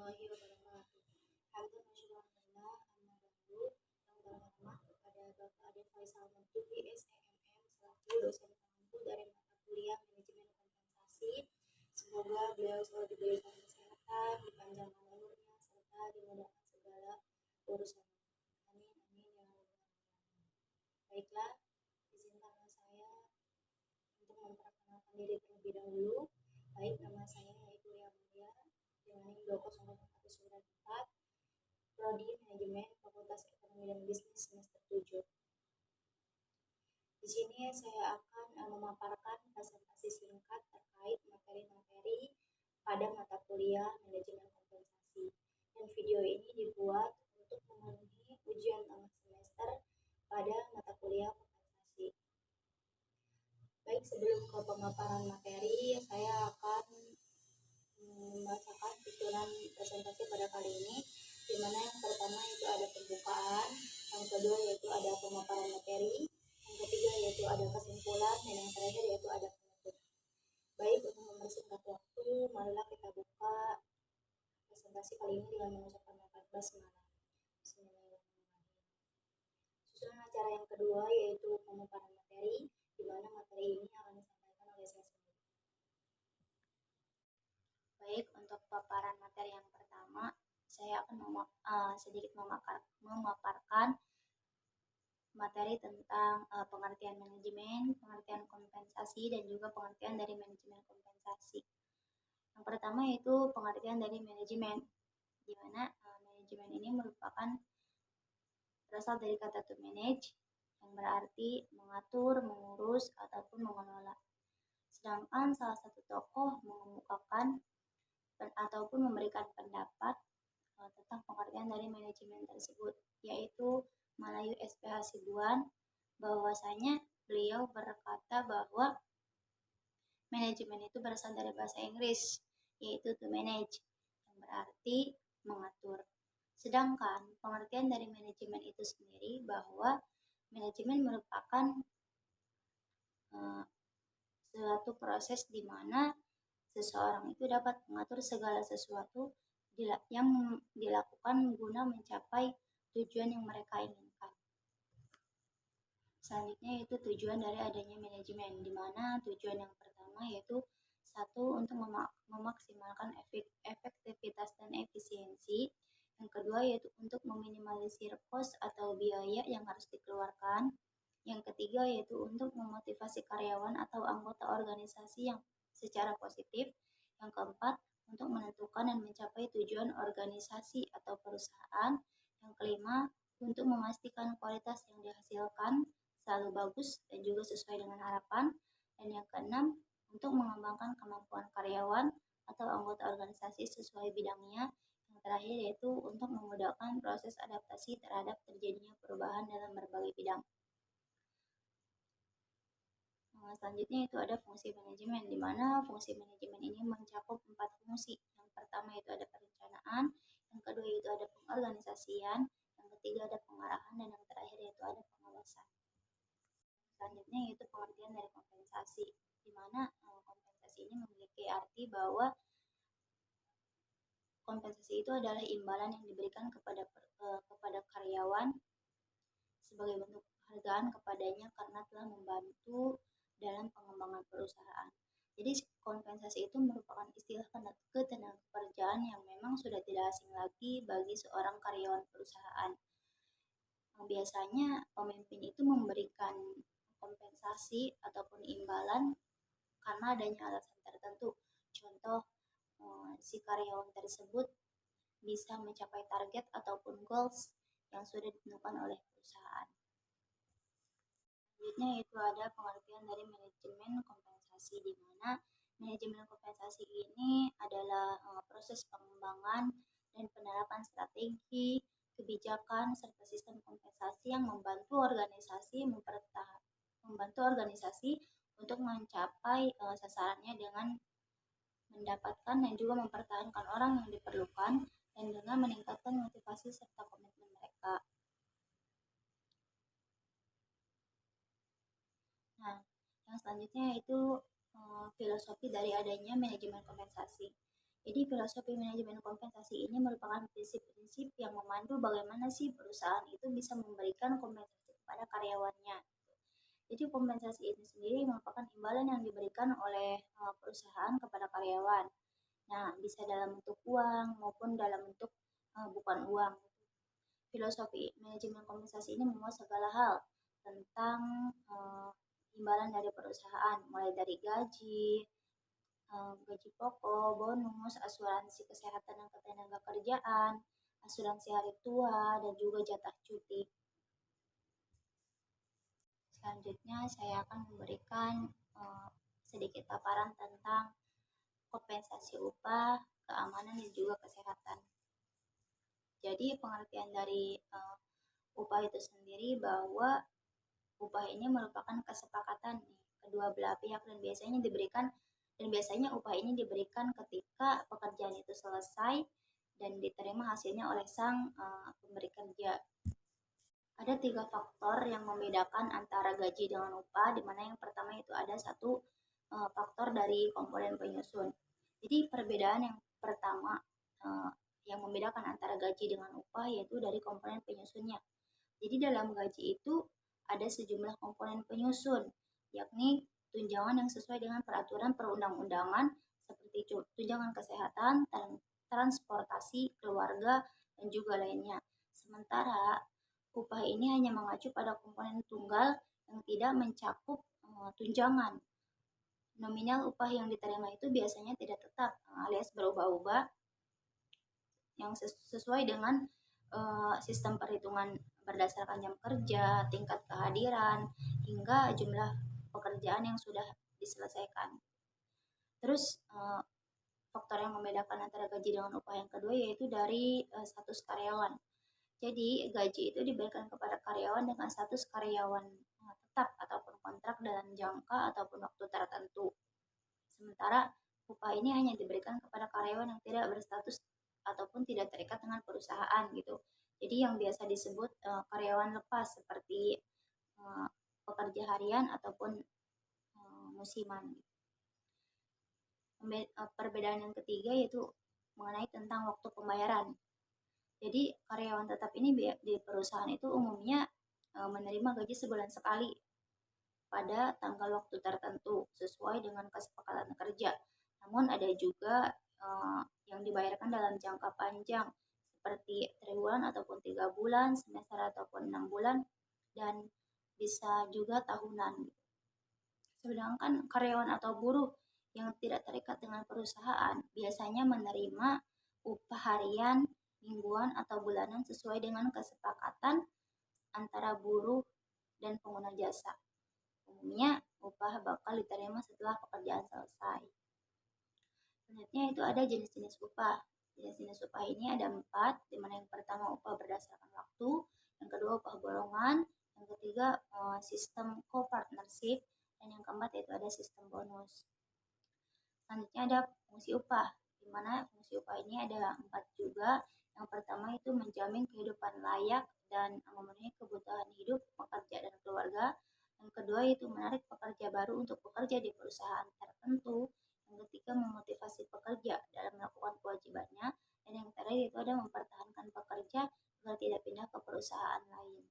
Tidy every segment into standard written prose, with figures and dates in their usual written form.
warahmatullahi wabarakatuh. Hamdan wa syukran lillah, amma ba'du. Yang terhormat kepada Bapak Ade Faisal Matuki SEMM selaku dosen pengampu dari mata kuliah manajemen kompensasi. Semoga beliau selalu diberikan kesehatan, dipanjangkan umurnya, serta dimudahkan segala urusan. Amin amin ya rabbal alamin. Baiklah, izinkanlah saya untuk memperkenalkan diri terlebih dahulu. Baik, nama saya yaitu Ria Mulia dengan NIM 2001494, Prodi Manajemen Fakultas Ekonomi dan Bisnis semester 7. Di sini saya akan memaparkan presentasi singkat terkait materi-materi pada mata kuliah manajemen kompensasi. Dan video ini dibuat untuk memenuhi ujian tengah semester pada mata kuliah kompensasi. Baik, sebelum ke pemaparan materi, saya akan membacakan susunan presentasi pada kali ini, di mana yang pertama itu ada pembukaan, yang kedua yaitu ada pemaparan materi, yang ketiga yaitu ada kesimpulan, dan yang terakhir yaitu ada penutup. Baik, untuk mempersingkat waktu, marilah kita buka presentasi kali ini dengan mengucapkan lafaz basmalah. Bismillahirrahmanirrahim. Susunan acara yang kedua yaitu pemaparan materi, di mana materi ini akan disampaikan oleh saya sendiri. Baik, untuk paparan materi yang pertama, saya akan sedikit memaparkan materi tentang pengertian manajemen, pengertian kompensasi, dan juga pengertian dari manajemen kompensasi. Yang pertama yaitu pengertian dari manajemen, di mana manajemen ini merupakan berasal dari kata to manage, yang berarti mengatur, mengurus, ataupun mengelola. Sedangkan salah satu tokoh mengemukakan ataupun memberikan pendapat tentang pengertian dari manajemen tersebut, yaitu Malayu SPH Sibuan, bahwasanya beliau berkata bahwa manajemen itu berasal dari bahasa Inggris, yaitu to manage, yang berarti mengatur. Sedangkan pengertian dari manajemen itu sendiri bahwa manajemen merupakan suatu proses di mana seseorang itu dapat mengatur segala sesuatu yang dilakukan guna mencapai tujuan yang mereka inginkan. Selanjutnya yaitu tujuan dari adanya manajemen, di mana tujuan yang pertama yaitu satu, untuk memaksimalkan efektivitas dan efisiensi. Yang kedua yaitu untuk meminimalisir cost atau biaya yang harus dikeluarkan. Yang ketiga yaitu untuk memotivasi karyawan atau anggota organisasi yang secara positif. Yang keempat, untuk menentukan dan mencapai tujuan organisasi atau perusahaan. Yang kelima, untuk memastikan kualitas yang dihasilkan selalu bagus dan juga sesuai dengan harapan. Dan yang keenam, untuk mengembangkan kemampuan karyawan atau anggota organisasi sesuai bidangnya. Yang terakhir yaitu untuk memudahkan proses adaptasi terhadap terjadinya perubahan dalam berbagai bidang. Selanjutnya itu ada fungsi manajemen, di mana fungsi manajemen ini mencakup 4 fungsi. Yang pertama itu ada perencanaan, yang kedua itu ada pengorganisasian, yang ketiga ada pengarahan, dan yang terakhir yaitu ada pengawasan. Selanjutnya yaitu pengertian dari kompensasi, di mana kompensasi ini memiliki arti bahwa kompensasi itu adalah imbalan yang diberikan kepada karyawan sebagai bentuk penghargaan kepadanya karena telah membantu dalam pengembangan perusahaan. Jadi kompensasi itu merupakan istilah ketenagakerjaan yang memang sudah tidak asing lagi bagi seorang karyawan perusahaan. Biasanya pemimpin itu memberikan kompensasi ataupun imbalan karena adanya alasan tertentu. Contoh, si karyawan tersebut bisa mencapai target ataupun goals yang sudah ditentukan oleh perusahaan. Selanjutnya itu ada pengertian dari manajemen kompensasi, di mana manajemen kompensasi ini adalah proses pengembangan dan penerapan strategi, kebijakan, serta sistem kompensasi yang membantu organisasi untuk mencapai sasarannya dengan mendapatkan dan juga mempertahankan orang yang diperlukan dan dengan meningkatkan motivasi serta komitmen mereka. Nah, yang selanjutnya yaitu filosofi dari adanya manajemen kompensasi, Jadi filosofi manajemen kompensasi ini merupakan prinsip-prinsip yang memandu bagaimana sih perusahaan itu bisa memberikan kompensasi kepada karyawannya. Jadi kompensasi itu sendiri merupakan imbalan yang diberikan oleh perusahaan kepada karyawan. Nah, bisa dalam bentuk uang maupun dalam bentuk bukan uang. Filosofi manajemen kompensasi ini memuat segala hal tentang imbalan dari perusahaan, mulai dari gaji pokok, bonus, asuransi kesehatan dan ketenaga kerjaan, asuransi hari tua, dan juga jatah cuti. Selanjutnya saya akan memberikan sedikit paparan tentang kompensasi upah, keamanan, dan juga kesehatan. Jadi pengertian dari upah itu sendiri bahwa upah ini merupakan kesepakatan kedua belah pihak dan biasanya upah ini diberikan ketika pekerjaan itu selesai dan diterima hasilnya oleh sang pemberi kerja. Ada 3 faktor yang membedakan antara gaji dengan upah, di mana yang pertama itu ada satu faktor dari komponen penyusun. Jadi perbedaan yang pertama yang membedakan antara gaji dengan upah yaitu dari komponen penyusunnya. Jadi dalam gaji itu ada sejumlah komponen penyusun, yakni tunjangan yang sesuai dengan peraturan perundang-undangan seperti tunjangan kesehatan, transportasi, keluarga, dan juga lainnya. Sementara upah ini hanya mengacu pada komponen tunggal yang tidak mencakup tunjangan. Nominal upah yang diterima itu biasanya tidak tetap alias berubah-ubah yang sesuai dengan sistem perhitungan berdasarkan jam kerja, tingkat kehadiran, hingga jumlah pekerjaan yang sudah diselesaikan. Terus faktor yang membedakan antara gaji dengan upah yang kedua yaitu dari status karyawan. Jadi gaji itu diberikan kepada karyawan dengan status karyawan tetap ataupun kontrak dalam jangka ataupun waktu tertentu. Sementara upah ini hanya diberikan kepada karyawan yang tidak berstatus ataupun tidak terikat dengan perusahaan gitu. Jadi yang biasa disebut karyawan lepas seperti pekerja harian ataupun musiman. Perbedaan yang ketiga yaitu mengenai tentang waktu pembayaran. Jadi karyawan tetap ini di perusahaan itu umumnya menerima gaji sebulan sekali pada tanggal waktu tertentu sesuai dengan kesepakatan kerja. Namun ada juga yang dibayarkan dalam jangka panjang seperti triwulan ataupun 3 bulan, semester ataupun 6 bulan, dan bisa juga tahunan. Sedangkan karyawan atau buruh yang tidak terikat dengan perusahaan biasanya menerima upah harian, mingguan, atau bulanan sesuai dengan kesepakatan antara buruh dan pengguna jasa. Umumnya upah bakal diterima setelah pekerjaan selesai. Selanjutnya itu ada jenis-jenis upah. Jenis-jenis upah ini ada 4, di mana yang pertama upah berdasarkan waktu, yang kedua upah golongan, yang ketiga sistem co-partnership, dan yang keempat yaitu ada sistem bonus. Selanjutnya ada fungsi upah, di mana fungsi upah ini ada 4 juga. Yang pertama itu menjamin kehidupan layak dan memenuhi kebutuhan hidup pekerja dan keluarga. Yang kedua itu menarik pekerja baru untuk bekerja di perusahaan tertentu. Yang ketiga memotivasi pekerja dalam melakukan kewajibannya. Dan yang terakhir itu ada mempertahankan pekerja agar tidak pindah ke perusahaan lain.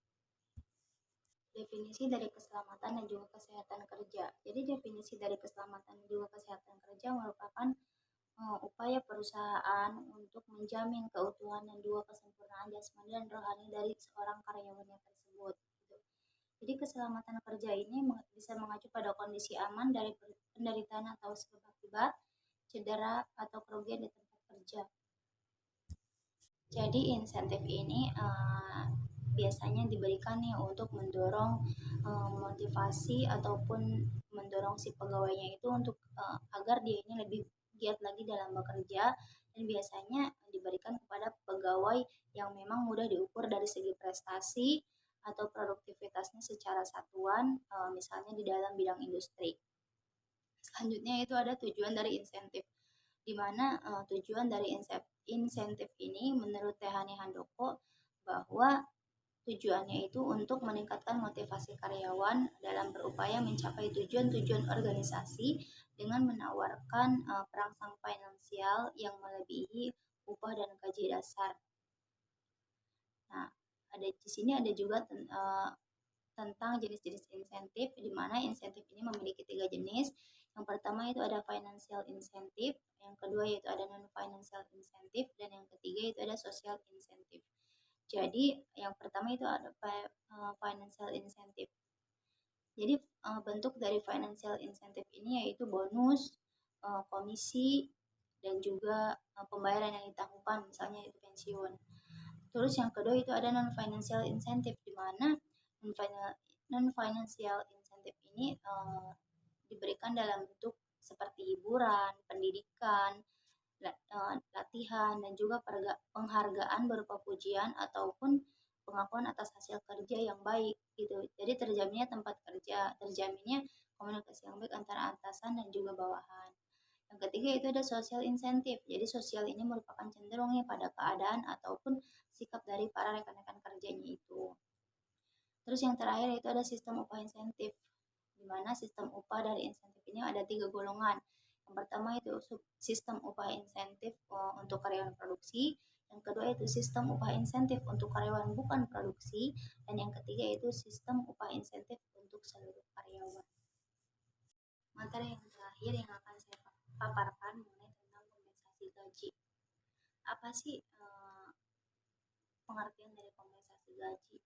Definisi dari keselamatan dan juga kesehatan kerja. Jadi definisi dari keselamatan dan juga kesehatan kerja merupakan upaya perusahaan untuk menjamin keutuhan dan juga kesempurnaan jasmani dan rohani dari seorang karyawannya tersebut. Jadi keselamatan kerja ini bisa mengacu pada kondisi aman dari penderitaan atau sebab akibat cedera atau kerugian di tempat kerja. Jadi insentif ini biasanya diberikan nih untuk mendorong motivasi ataupun mendorong si pegawainya itu untuk agar dia ini lebih giat lagi dalam bekerja, dan biasanya diberikan kepada pegawai yang memang mudah diukur dari segi prestasi atau produktivitasnya secara satuan, misalnya di dalam bidang industri. Selanjutnya itu ada tujuan dari insentif, di mana tujuan dari insentif ini menurut Tehani Handoko bahwa tujuannya itu untuk meningkatkan motivasi karyawan dalam berupaya mencapai tujuan-tujuan organisasi dengan menawarkan perangsang finansial yang melebihi upah dan gaji dasar. Nah, di sini ada juga tentang jenis-jenis insentif, di mana insentif ini memiliki 3 jenis. Yang pertama itu ada financial incentive, yang kedua yaitu ada non-financial incentive, dan yang ketiga itu ada social incentive. Jadi yang pertama itu ada financial incentive. Jadi bentuk dari financial incentive ini yaitu bonus, komisi, dan juga pembayaran yang ditangguhkan, misalnya itu pensiun. Terus yang kedua itu ada non-financial incentive, di mana non-financial incentive ini diberikan dalam bentuk seperti hiburan, pendidikan, latihan, dan juga penghargaan berupa pujian ataupun pengakuan atas hasil kerja yang baik gitu. Jadi terjaminnya tempat kerja, terjaminnya komunikasi yang baik antara atasan dan juga bawahan. Yang ketiga itu ada social incentive. Jadi sosial ini merupakan cenderungnya pada keadaan ataupun sikap dari para rekan-rekan kerjanya itu. Terus yang terakhir itu ada sistem upah insentif, di mana sistem upah dari insentif ini ada 3 golongan. Yang pertama itu sistem upah insentif untuk karyawan produksi, yang kedua itu sistem upah insentif untuk karyawan bukan produksi, dan yang ketiga itu sistem upah insentif untuk seluruh karyawan. Materi yang terakhir yang akan saya paparkan mengenai tentang kompensasi gaji. Apa sih pengertian dari kompensasi gaji?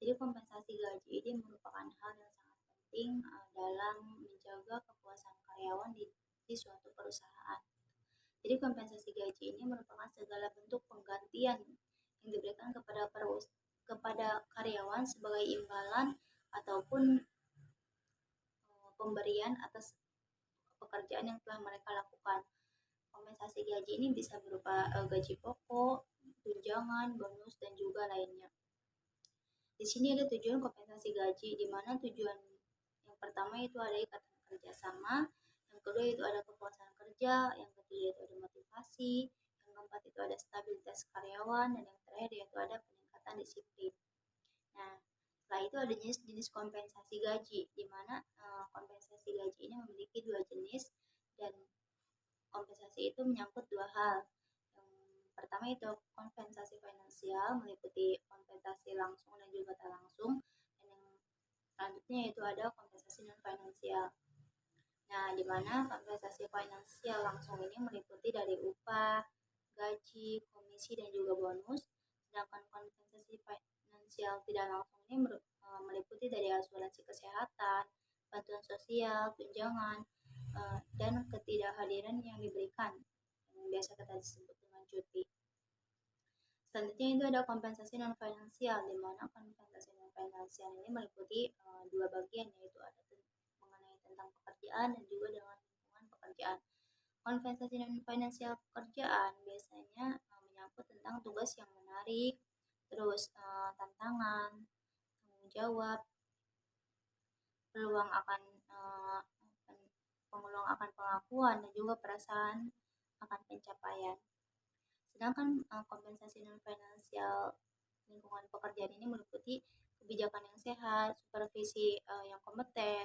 Jadi kompensasi gaji ini merupakan hal yang sangat penting dalam menjaga kepuasan karyawan di suatu perusahaan. Jadi kompensasi gaji ini merupakan segala bentuk penggantian yang diberikan kepada karyawan sebagai imbalan ataupun pemberian atas pekerjaan yang telah mereka lakukan. Kompensasi gaji ini bisa berupa gaji pokok, tunjangan, bonus, dan juga lainnya. Di sini ada tujuan kompensasi gaji, di mana tujuan yang pertama itu ada ikatan kerjasama, yang kedua itu ada kepuasan kerja, yang ketiga itu ada motivasi, yang keempat itu ada stabilitas karyawan, dan yang terakhir yaitu ada peningkatan disiplin. Nah, setelah itu ada jenis-jenis kompensasi gaji, di mana kompensasi gaji ini memiliki 2 jenis, dan kompensasi itu menyangkut 2 hal. Pertama itu kompensasi finansial, meliputi kompensasi langsung dan juga tak langsung, dan yang selanjutnya itu ada kompensasi non finansial. Nah, di mana kompensasi finansial langsung ini meliputi dari upah, gaji, komisi, dan juga bonus, sedangkan kompensasi finansial tidak langsung ini meliputi dari asuransi kesehatan, bantuan sosial, tunjangan, dan ketidakhadiran yang diberikan, yang biasa kita sebut dengan cuti. Selanjutnya itu ada kompensasi non finansial, di mana kompensasi non finansial ini meliputi 2 bagian, yaitu ada mengenai tentang pekerjaan dan juga dengan lingkungan pekerjaan. Kompensasi non finansial pekerjaan biasanya menyangkut tentang tugas yang menarik, terus tantangan, tanggung jawab, peluang akan pengakuan, dan juga perasaan akan pencapaian. Sedangkan kompensasi non finansial lingkungan pekerjaan ini meliputi kebijakan yang sehat, supervisi yang kompeten,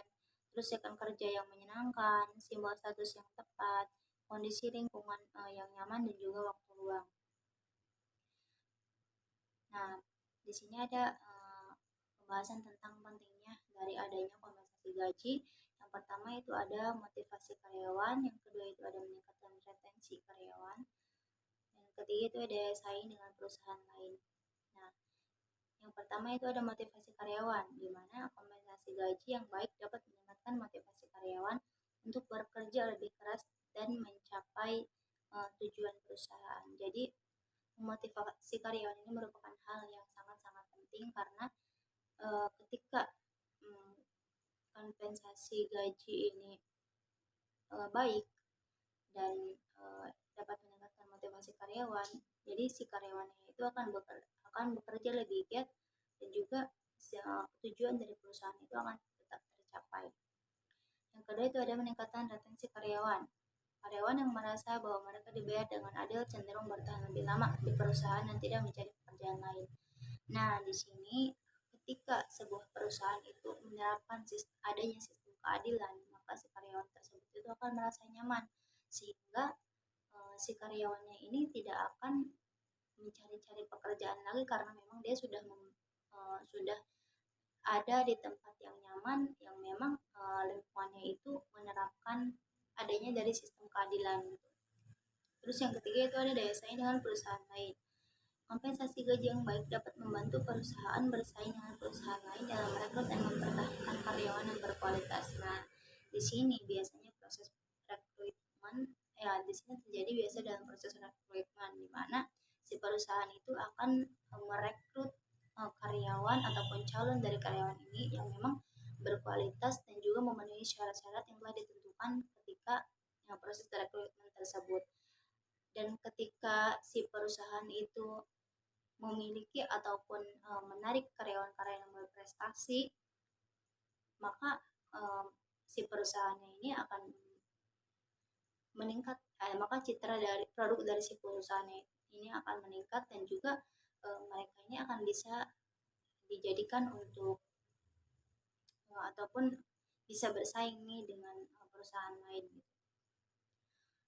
terus rekan kerja yang menyenangkan, simbol status yang tepat, kondisi lingkungan yang nyaman, dan juga waktu luang. Nah, di sini ada pembahasan tentang pentingnya dari adanya kompensasi gaji. Yang pertama itu ada motivasi karyawan, yang kedua itu ada meningkatkan retensi karyawan, yang ketiga itu ada saing dengan perusahaan lain. Nah, yang pertama itu ada motivasi karyawan, di mana kompensasi gaji yang baik dapat meningkatkan motivasi karyawan untuk bekerja lebih keras dan mencapai tujuan perusahaan. Jadi memotivasi karyawan ini merupakan hal yang sangat-sangat penting, karena ketika kompensasi gaji ini baik dan dapat meningkatkan motivasi karyawan, jadi si karyawannya itu akan bekerja lebih giat, dan juga tujuan dari perusahaan itu akan tetap tercapai. Yang kedua itu ada meningkatkan retensi karyawan. Karyawan yang merasa bahwa mereka dibayar dengan adil cenderung bertahan lebih lama di perusahaan dan tidak mencari pekerjaan lain. Nah, di sini ketika sebuah perusahaan itu menerapkan adanya sistem keadilan, maka si karyawan tersebut itu akan merasa nyaman, sehingga si karyawannya ini tidak akan mencari-cari pekerjaan lagi karena memang dia sudah ada di tempat yang nyaman, yang memang lingkungannya itu menerapkan adanya dari sistem keadilan gitu. Terus yang ketiga itu ada daya saing dengan perusahaan lain. Kompensasi gaji yang baik dapat membantu perusahaan bersaing dengan perusahaan lain dalam merekrut dan mempertahankan karyawan yang berkualitas. Nah, di sini biasanya proses rekrutmen, ya di sini terjadi biasa dalam proses rekrutmen di mana si perusahaan itu akan merekrut karyawan ataupun calon dari karyawan ini yang memang berkualitas dan juga memenuhi syarat-syarat yang telah ditentukan ketika proses rekrutmen tersebut. Dan ketika si perusahaan itu memiliki ataupun menarik karyawan-karyawan yang berprestasi, maka si perusahaannya ini akan meningkat, maka citra dari produk dari si perusahaannya ini akan meningkat dan juga mereka ini akan bisa dijadikan untuk ataupun bisa bersaing nih dengan perusahaan lain.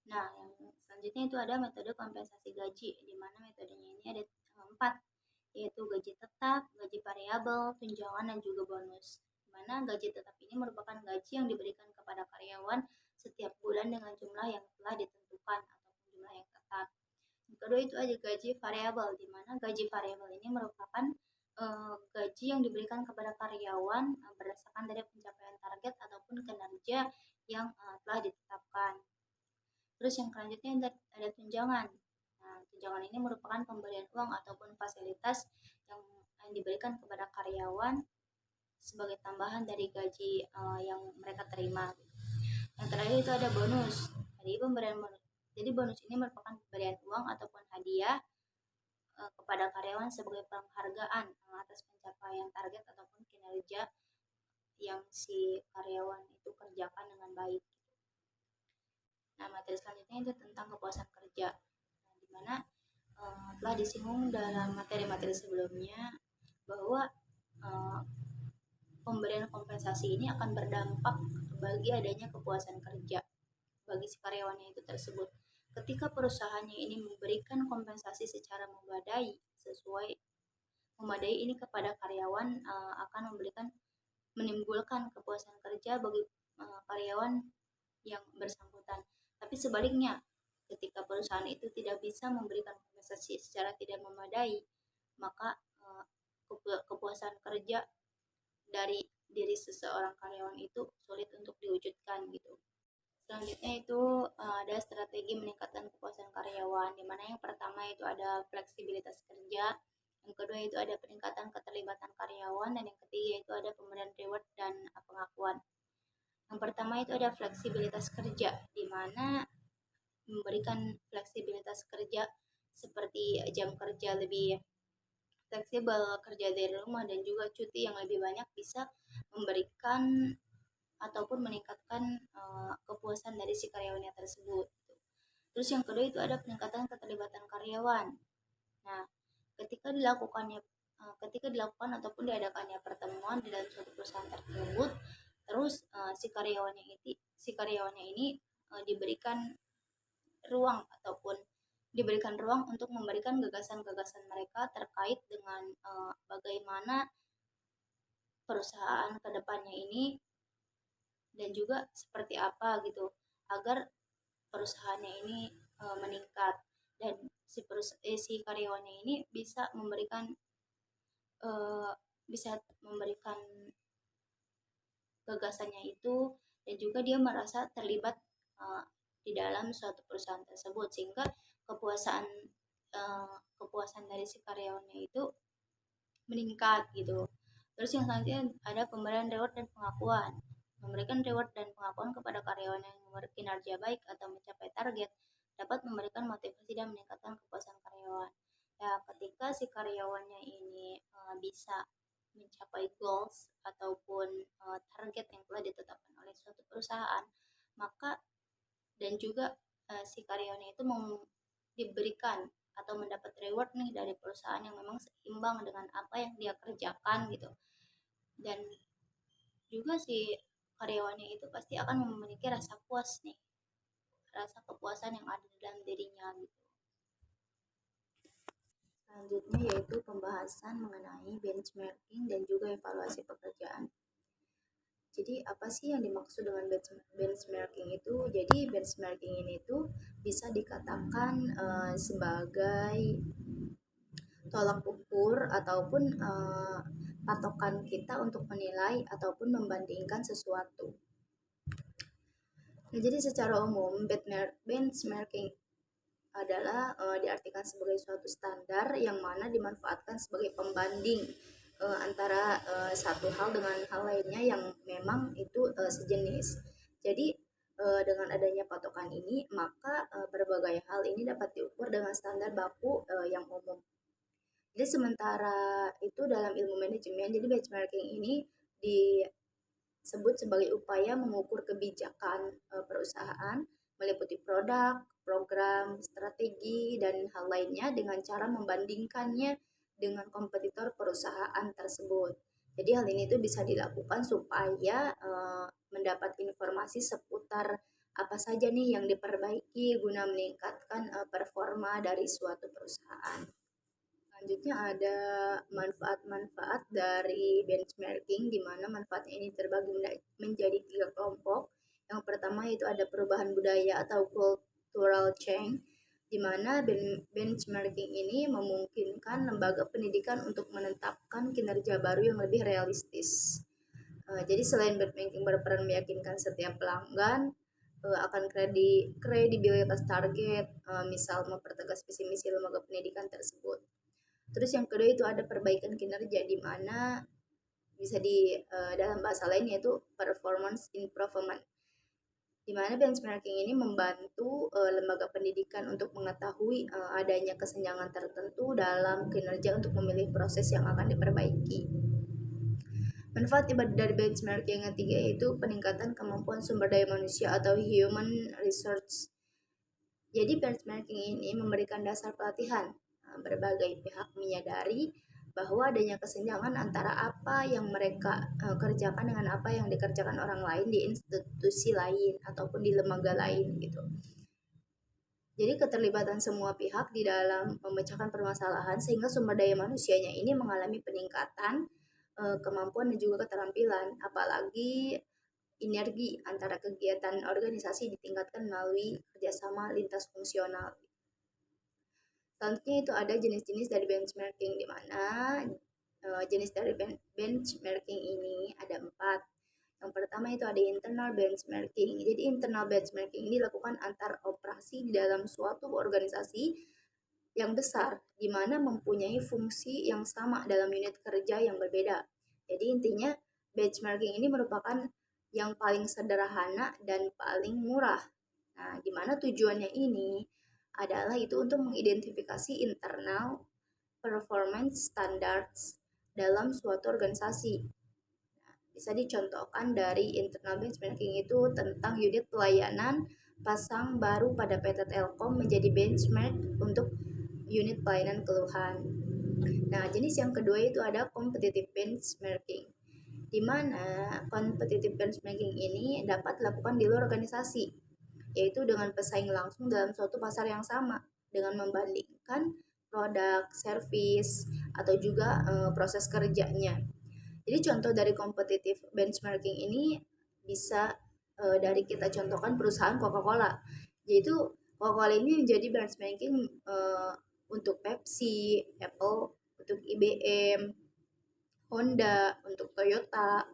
Nah, yang selanjutnya itu ada metode kompensasi gaji, di mana metodenya ini ada 4, yaitu gaji tetap, gaji variabel, tunjangan, dan juga bonus. Di mana gaji tetap ini merupakan gaji yang diberikan kepada karyawan setiap bulan dengan jumlah yang telah ditentukan ataupun jumlah yang tetap. Yang kedua itu ada gaji variabel, di mana gaji variabel ini merupakan gaji yang diberikan kepada karyawan berdasarkan dari pencapaian target ataupun kinerja yang telah ditetapkan. Terus yang selanjutnya ada tunjangan. Nah, tunjangan ini merupakan pemberian uang ataupun fasilitas yang diberikan kepada karyawan sebagai tambahan dari gaji yang mereka terima. Yang terakhir itu ada bonus. Jadi bonus ini merupakan pemberian uang ataupun hadiah kepada karyawan sebagai penghargaan atas pencapaian target ataupun kinerja yang si karyawan itu kerjakan dengan baik. Nah, materi selanjutnya itu tentang kepuasan kerja. Nah, di mana telah disinggung dalam materi-materi sebelumnya bahwa pemberian kompensasi ini akan berdampak bagi adanya kepuasan kerja bagi si karyawannya itu tersebut. Ketika perusahaannya ini memberikan kompensasi secara memadai ini kepada karyawan akan menimbulkan kepuasan kerja bagi karyawan yang bersangkutan. Tapi sebaliknya, ketika perusahaan itu tidak bisa memberikan kompensasi secara tidak memadai, maka kepuasan kerja dari diri seseorang karyawan itu sulit untuk diwujudkan gitu. Selanjutnya itu ada strategi meningkatkan kepuasan karyawan, di mana yang pertama itu ada fleksibilitas kerja, yang kedua itu ada peningkatan keterlibatan karyawan, dan yang ketiga itu ada pemberian reward dan pengakuan. Yang pertama itu ada fleksibilitas kerja, di mana memberikan fleksibilitas kerja seperti jam kerja lebih fleksibel, kerja dari rumah, dan juga cuti yang lebih banyak bisa memberikan ataupun meningkatkan kepuasan dari si karyawannya tersebut. Terus yang kedua itu ada peningkatan keterlibatan karyawan. Nah, ketika dilakukan ataupun diadakannya pertemuan di dalam suatu perusahaan tersebut, terus si karyawannya ini diberikan ruang untuk memberikan gagasan-gagasan mereka terkait dengan bagaimana perusahaan kedepannya ini dan juga seperti apa gitu agar perusahaannya ini meningkat dan si karyawannya ini bisa memberikan gagasannya itu, dan juga dia merasa terlibat di dalam suatu perusahaan tersebut, sehingga kepuasan dari si karyawannya itu meningkat gitu. Terus yang selanjutnya ada pemberian reward dan pengakuan. Memberikan reward dan pengakuan kepada karyawan yang berkinerja baik atau mencapai target dapat memberikan motivasi dan meningkatkan kepuasan karyawan. Ya, ketika si karyawannya ini bisa mencapai goals ataupun target yang telah ditetapkan oleh suatu perusahaan, maka dan juga si karyawannya itu diberikan atau mendapat reward nih dari perusahaan yang memang seimbang dengan apa yang dia kerjakan gitu. Dan juga si karyawannya itu pasti akan memiliki rasa puas nih, rasa kepuasan yang ada di dalam dirinya gitu. Selanjutnya yaitu pembahasan mengenai benchmarking dan juga evaluasi pekerjaan. Jadi apa sih yang dimaksud dengan benchmarking itu? Jadi benchmarking ini tuh bisa dikatakan sebagai tolak ukur ataupun patokan kita untuk menilai ataupun membandingkan sesuatu. Nah, jadi secara umum benchmarking adalah diartikan sebagai suatu standar yang mana dimanfaatkan sebagai pembanding antara satu hal dengan hal lainnya yang memang itu sejenis. Jadi dengan adanya patokan ini, maka berbagai hal ini dapat diukur dengan standar baku yang umum. Jadi sementara itu dalam ilmu manajemen, jadi benchmarking ini disebut sebagai upaya mengukur kebijakan perusahaan meliputi produk, program, strategi, dan hal lainnya dengan cara membandingkannya dengan kompetitor perusahaan tersebut. Jadi hal ini tuh bisa dilakukan supaya mendapat informasi seputar apa saja nih yang diperbaiki guna meningkatkan performa dari suatu perusahaan. Selanjutnya ada manfaat-manfaat dari benchmarking, di mana manfaatnya ini terbagi menjadi 3 kelompok. Yang pertama itu ada perubahan budaya atau cultural change, di mana benchmarking ini memungkinkan lembaga pendidikan untuk menetapkan kinerja baru yang lebih realistis. Jadi selain benchmarking berperan meyakinkan setiap pelanggan akan kredibilitas target, misal mempertegas visi misi lembaga pendidikan tersebut. Terus yang kedua itu ada perbaikan kinerja, di mana bisa di dalam bahasa lain yaitu performance improvement, di mana benchmarking ini membantu lembaga pendidikan untuk mengetahui adanya kesenjangan tertentu dalam kinerja untuk memilih proses yang akan diperbaiki. Manfaat dari benchmarking yang ketiga yaitu peningkatan kemampuan sumber daya manusia atau human resource. Jadi benchmarking ini memberikan dasar pelatihan. Berbagai pihak menyadari bahwa adanya kesenjangan antara apa yang mereka kerjakan dengan apa yang dikerjakan orang lain di institusi lain ataupun di lembaga lain gitu. Jadi keterlibatan semua pihak di dalam memecahkan permasalahan sehingga sumber daya manusianya ini mengalami peningkatan kemampuan dan juga keterampilan, apalagi energi antara kegiatan organisasi ditingkatkan melalui kerjasama lintas fungsional. Selanjutnya itu ada jenis-jenis dari benchmarking, di mana jenis dari benchmarking ini ada 4. Yang pertama itu ada internal benchmarking. Jadi internal benchmarking ini dilakukan antar operasi di dalam suatu organisasi yang besar, di mana mempunyai fungsi yang sama dalam unit kerja yang berbeda. Jadi intinya benchmarking ini merupakan yang paling sederhana dan paling murah. Nah, di mana tujuannya ini adalah itu untuk mengidentifikasi internal performance standards dalam suatu organisasi. Nah, bisa dicontohkan dari internal benchmarking itu tentang unit pelayanan pasang baru pada PT Telkom menjadi benchmark untuk unit pelayanan keluhan. Nah, jenis yang kedua itu ada competitive benchmarking, di mana competitive benchmarking ini dapat dilakukan di luar organisasi, yaitu dengan pesaing langsung dalam suatu pasar yang sama dengan membandingkan produk, service, atau juga proses kerjanya. Jadi contoh dari competitive benchmarking ini bisa dari kita contohkan perusahaan Coca-Cola. Yaitu Coca-Cola ini menjadi benchmarking untuk Pepsi, Apple, untuk IBM, Honda, untuk Toyota.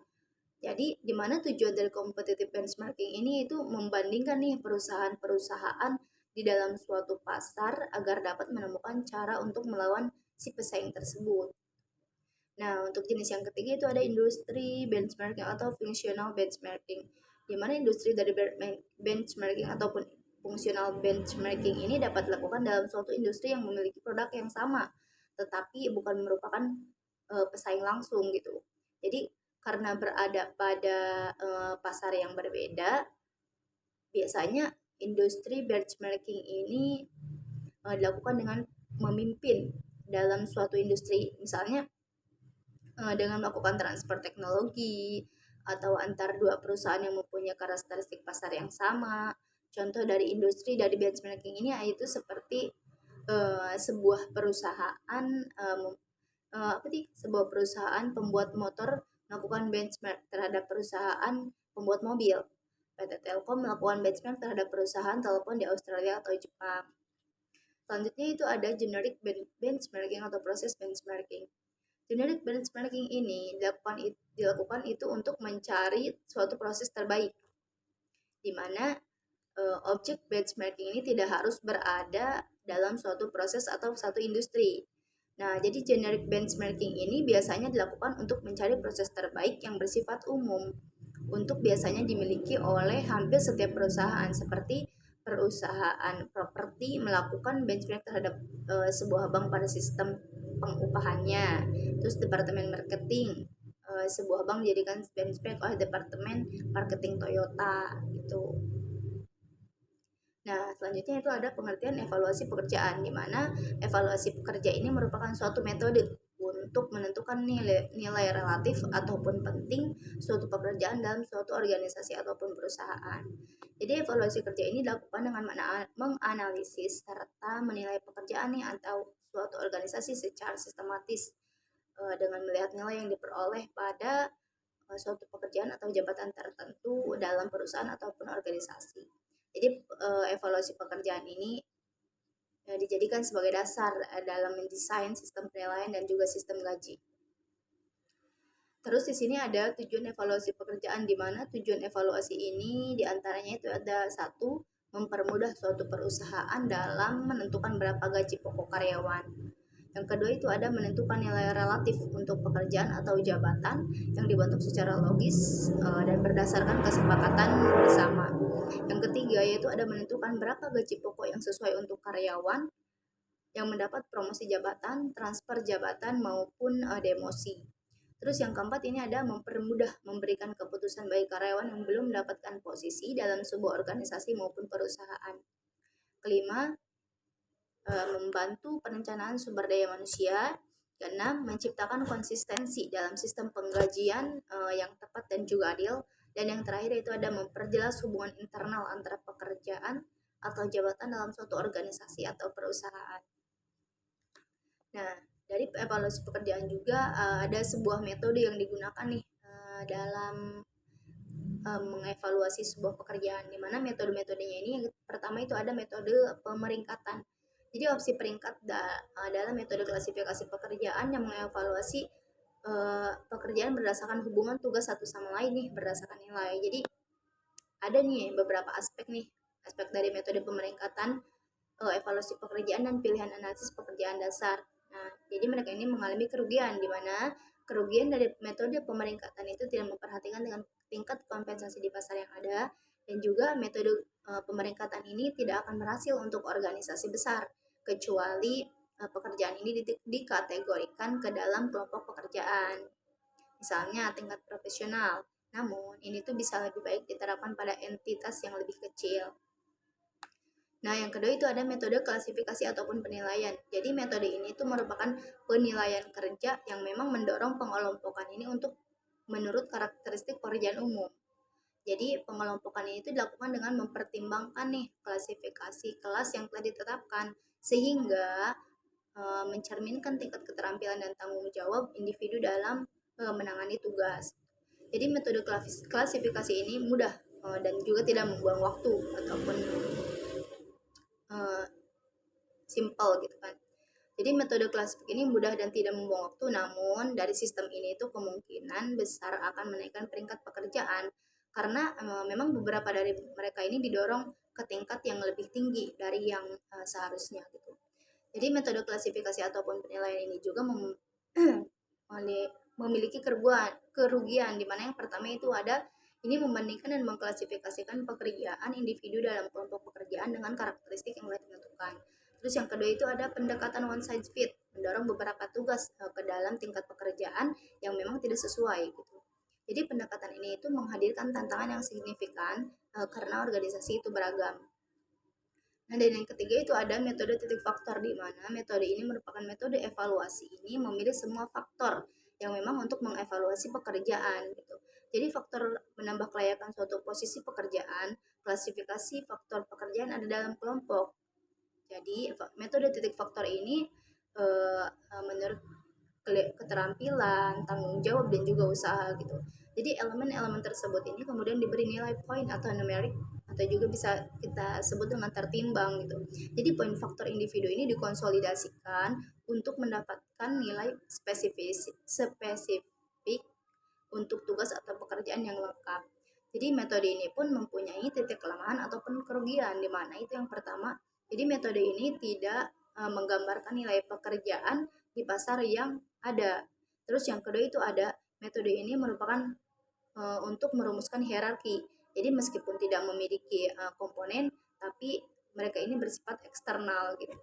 Jadi, di mana tujuan dari competitive benchmarking ini itu membandingkan nih perusahaan-perusahaan di dalam suatu pasar agar dapat menemukan cara untuk melawan si pesaing tersebut. Nah, untuk jenis yang ketiga itu ada industri benchmarking atau functional benchmarking, di mana industri dari benchmarking ataupun fungsional benchmarking ini dapat dilakukan dalam suatu industri yang memiliki produk yang sama, tetapi bukan merupakan pesaing langsung gitu. Jadi karena berada pada pasar yang berbeda, biasanya industri benchmarking ini dilakukan dengan memimpin dalam suatu industri, misalnya dengan melakukan transfer teknologi atau antar dua perusahaan yang mempunyai karakteristik pasar yang sama. Contoh dari industri dari benchmarking ini yaitu seperti sebuah perusahaan sebuah perusahaan pembuat motor melakukan benchmark terhadap perusahaan pembuat mobil. PT Telkom melakukan benchmark terhadap perusahaan telepon di Australia atau Jepang. Selanjutnya itu ada generic benchmarking atau proses benchmarking. Generic benchmarking ini dilakukan itu untuk mencari suatu proses terbaik, di mana objek benchmarking ini tidak harus berada dalam suatu proses atau satu industri. Nah, jadi generic benchmarking ini biasanya dilakukan untuk mencari proses terbaik yang bersifat umum, untuk biasanya dimiliki oleh hampir setiap perusahaan, seperti perusahaan properti melakukan benchmark terhadap sebuah bank pada sistem pengupahannya. Terus departemen marketing, sebuah bank dijadikan benchmark oleh departemen marketing Toyota gitu. Nah, selanjutnya itu ada pengertian evaluasi pekerjaan, di mana evaluasi pekerja ini merupakan suatu metode untuk menentukan nilai relatif ataupun penting suatu pekerjaan dalam suatu organisasi ataupun perusahaan. Jadi evaluasi kerja ini dilakukan dengan menganalisis serta menilai pekerjaan atau suatu organisasi secara sistematis dengan melihat nilai yang diperoleh pada suatu pekerjaan atau jabatan tertentu dalam perusahaan ataupun organisasi. Jadi evaluasi pekerjaan ini dijadikan sebagai dasar dalam mendesain sistem penilaian dan juga sistem gaji. Terus di sini ada tujuan evaluasi pekerjaan, di mana tujuan evaluasi ini diantaranya itu ada satu, mempermudah suatu perusahaan dalam menentukan berapa gaji pokok karyawan. Yang kedua itu ada menentukan nilai relatif untuk pekerjaan atau jabatan yang dibentuk secara logis dan berdasarkan kesepakatan bersama. Yang ketiga yaitu ada menentukan berapa gaji pokok yang sesuai untuk karyawan yang mendapat promosi jabatan, transfer jabatan maupun demosi. Terus yang keempat ini ada mempermudah memberikan keputusan bagi karyawan yang belum mendapatkan posisi dalam sebuah organisasi maupun perusahaan. Kelima, membantu perencanaan sumber daya manusia. Keenam, menciptakan konsistensi dalam sistem penggajian yang tepat dan juga adil. Dan yang terakhir itu ada memperjelas hubungan internal antara pekerjaan atau jabatan dalam suatu organisasi atau perusahaan. Nah, dari evaluasi pekerjaan juga ada sebuah metode yang digunakan dalam mengevaluasi sebuah pekerjaan, di mana metode-metodenya ini yang pertama itu ada metode pemeringkatan. Jadi opsi peringkat adalah metode klasifikasi pekerjaan yang mengevaluasi pekerjaan berdasarkan hubungan tugas satu sama lain berdasarkan nilai. Jadi ada beberapa aspek dari metode pemeringkatan, evaluasi pekerjaan dan pilihan analisis pekerjaan dasar. Nah, jadi mereka ini mengalami kerugian, di mana kerugian dari metode pemeringkatan itu tidak memperhatikan dengan tingkat kompensasi di pasar yang ada, dan juga metode pemeringkatan ini tidak akan berhasil untuk organisasi besar kecuali pekerjaan ini dikategorikan ke dalam kelompok pekerjaan, misalnya tingkat profesional. Namun ini tuh bisa lebih baik diterapkan pada entitas yang lebih kecil. Nah, yang kedua itu ada metode klasifikasi ataupun penilaian. Jadi metode ini tuh merupakan penilaian kerja yang memang mendorong pengelompokan ini untuk menurut karakteristik pekerjaan umum. Jadi pengelompokan ini itu dilakukan dengan mempertimbangkan klasifikasi kelas yang telah ditetapkan, sehingga mencerminkan tingkat keterampilan dan tanggung jawab individu dalam menangani tugas. Jadi metode klasifikasi ini mudah dan juga tidak membuang waktu ataupun simple gitu kan. Jadi metode klasifikasi ini mudah dan tidak membuang waktu, namun dari sistem ini itu kemungkinan besar akan menaikkan peringkat pekerjaan karena memang beberapa dari mereka ini didorong ke tingkat yang lebih tinggi dari yang seharusnya gitu. Jadi metode klasifikasi ataupun penilaian ini juga memiliki kerugian, di mana yang pertama itu ada ini membandingkan dan mengklasifikasikan pekerjaan individu dalam kelompok pekerjaan dengan karakteristik yang telah ditentukan. Terus yang kedua itu ada pendekatan one size fit, mendorong beberapa tugas ke dalam tingkat pekerjaan yang memang tidak sesuai gitu. Jadi pendekatan ini itu menghadirkan tantangan yang signifikan karena organisasi itu beragam. Nah, dan yang ketiga itu ada metode titik faktor, di mana metode ini merupakan metode evaluasi ini memilih semua faktor yang memang untuk mengevaluasi pekerjaan gitu. Jadi faktor menambah kelayakan suatu posisi pekerjaan, klasifikasi faktor pekerjaan ada dalam kelompok. Jadi metode titik faktor ini menurut keterampilan, tanggung jawab, dan juga usaha gitu. Jadi elemen-elemen tersebut ini kemudian diberi nilai poin atau numerik, atau juga bisa kita sebut dengan tertimbang gitu. Jadi poin faktor individu ini dikonsolidasikan untuk mendapatkan nilai spesifik untuk tugas atau pekerjaan yang lengkap. Jadi metode ini pun mempunyai titik kelemahan ataupun kerugian, di mana itu yang pertama, jadi metode ini tidak menggambarkan nilai pekerjaan di pasar yang ada. Terus yang kedua itu ada metode ini merupakan untuk merumuskan hierarki. Jadi meskipun tidak memiliki komponen, tapi mereka ini bersifat eksternal gitu.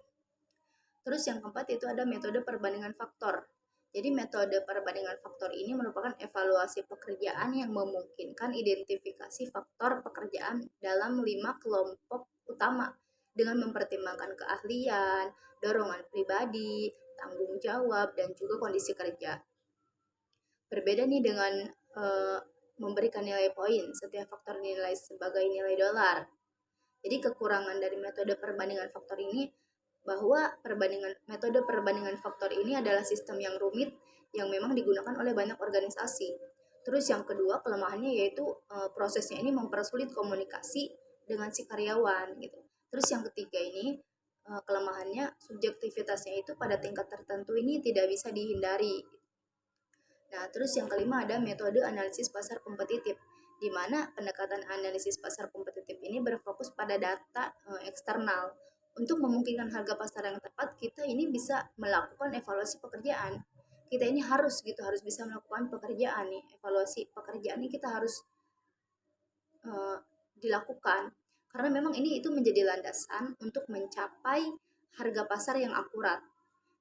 Terus yang keempat itu ada metode perbandingan faktor. Jadi metode perbandingan faktor ini merupakan evaluasi pekerjaan yang memungkinkan identifikasi faktor pekerjaan dalam 5 kelompok utama dengan mempertimbangkan keahlian, dorongan pribadi, tanggung jawab, dan juga kondisi kerja. Berbeda nih dengan memberikan nilai poin, setiap faktor dinilai sebagai nilai dolar. Jadi kekurangan dari metode perbandingan faktor ini bahwa metode perbandingan faktor ini adalah sistem yang rumit yang memang digunakan oleh banyak organisasi. Terus yang kedua kelemahannya yaitu prosesnya ini mempersulit komunikasi dengan si karyawan gitu. Terus yang ketiga ini kelemahannya subjektivitasnya itu pada tingkat tertentu ini tidak bisa dihindari. Nah, terus yang kelima ada metode analisis pasar kompetitif, di mana pendekatan analisis pasar kompetitif ini berfokus pada data eksternal. Untuk memungkinkan harga pasar yang tepat, kita ini bisa melakukan evaluasi pekerjaan. Kita ini harus bisa melakukan pekerjaan nih, evaluasi pekerjaan ini kita harus dilakukan. Karena memang itu menjadi landasan untuk mencapai harga pasar yang akurat.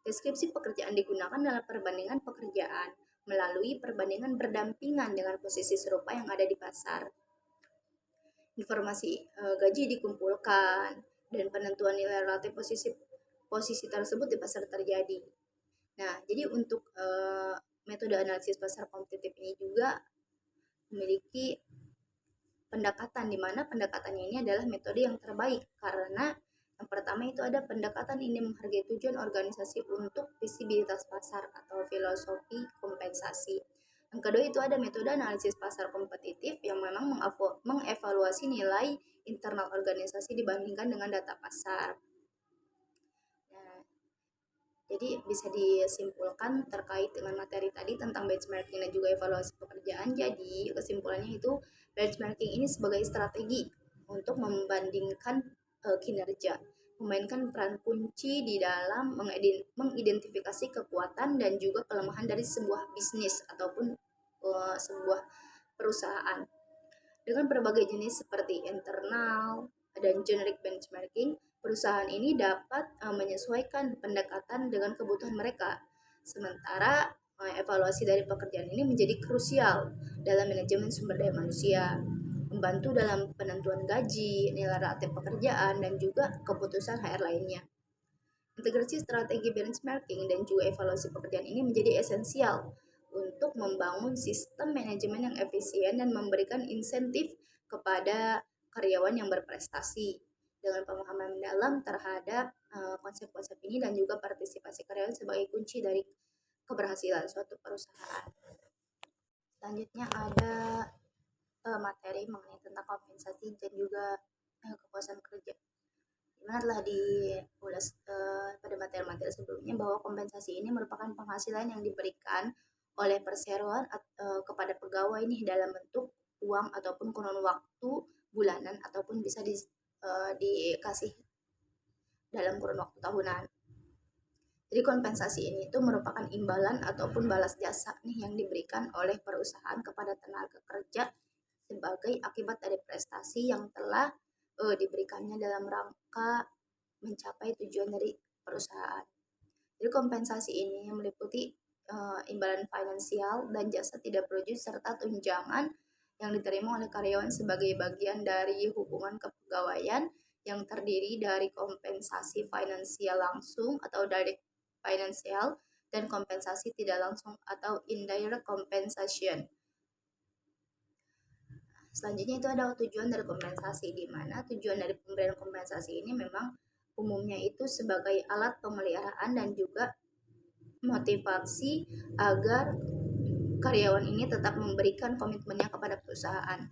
Deskripsi pekerjaan digunakan dalam perbandingan pekerjaan melalui perbandingan berdampingan dengan posisi serupa yang ada di pasar. Informasi gaji dikumpulkan dan penentuan nilai relatif posisi tersebut di pasar terjadi. Nah, jadi untuk metode analisis pasar kompetitif ini juga memiliki pendekatan, di mana pendekatannya ini adalah metode yang terbaik karena yang pertama itu ada pendekatan ini menghargai tujuan organisasi untuk visibilitas pasar atau filosofi kompensasi. Yang kedua itu ada metode analisis pasar kompetitif yang memang mengevaluasi nilai internal organisasi dibandingkan dengan data pasar. Nah, jadi bisa disimpulkan terkait dengan materi tadi tentang benchmarking dan juga evaluasi pekerjaan. Jadi kesimpulannya itu benchmarking ini sebagai strategi untuk membandingkan kinerja, memainkan peran kunci di dalam mengidentifikasi kekuatan dan juga kelemahan dari sebuah bisnis ataupun sebuah perusahaan. Dengan berbagai jenis seperti internal dan generic benchmarking, perusahaan ini dapat menyesuaikan pendekatan dengan kebutuhan mereka. Sementara evaluasi dari pekerjaan ini menjadi krusial dalam manajemen sumber daya manusia, membantu dalam penentuan gaji, nilai relatif pekerjaan, dan juga keputusan HR lainnya. Integrasi strategi benchmarking dan juga evaluasi pekerjaan ini menjadi esensial untuk membangun sistem manajemen yang efisien dan memberikan insentif kepada karyawan yang berprestasi dengan pemahaman mendalam terhadap konsep-konsep ini dan juga partisipasi karyawan sebagai kunci dari keberhasilan suatu perusahaan. Selanjutnya ada materi mengenai tentang kompensasi dan juga kepuasan kerja. Dimana telah diulas pada materi-materi sebelumnya bahwa kompensasi ini merupakan penghasilan yang diberikan oleh perseroan kepada pegawai nih dalam bentuk uang ataupun kurun waktu bulanan ataupun bisa dikasih dalam kurun waktu tahunan. Jadi kompensasi ini itu merupakan imbalan ataupun balas jasa nih yang diberikan oleh perusahaan kepada tenaga kerja sebagai akibat dari prestasi yang telah diberikannya dalam rangka mencapai tujuan dari perusahaan. Jadi kompensasi ini meliputi imbalan finansial dan jasa tidak produce serta tunjangan yang diterima oleh karyawan sebagai bagian dari hubungan kepegawaian yang terdiri dari kompensasi finansial langsung atau direct financial dan kompensasi tidak langsung atau indirect compensation. selanjutnya itu ada tujuan dari kompensasi, di mana tujuan dari pemberian kompensasi ini memang umumnya itu sebagai alat pemeliharaan dan juga motivasi agar karyawan ini tetap memberikan komitmennya kepada perusahaan.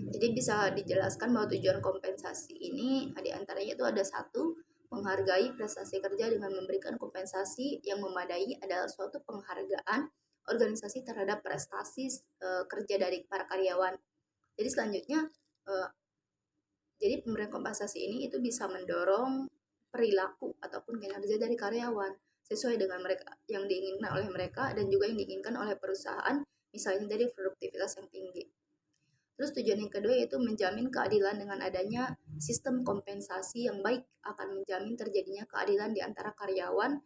Jadi bisa dijelaskan bahwa tujuan kompensasi ini diantaranya itu ada satu, menghargai prestasi kerja dengan memberikan kompensasi yang memadai adalah suatu penghargaan organisasi terhadap prestasi kerja dari para karyawan. Jadi selanjutnya jadi pemberian kompensasi ini itu bisa mendorong perilaku ataupun kinerja dari karyawan sesuai dengan mereka yang diinginkan oleh mereka dan juga yang diinginkan oleh perusahaan, misalnya dari produktivitas yang tinggi. Terus tujuan yang kedua yaitu menjamin keadilan. Dengan adanya sistem kompensasi yang baik akan menjamin terjadinya keadilan di antara karyawan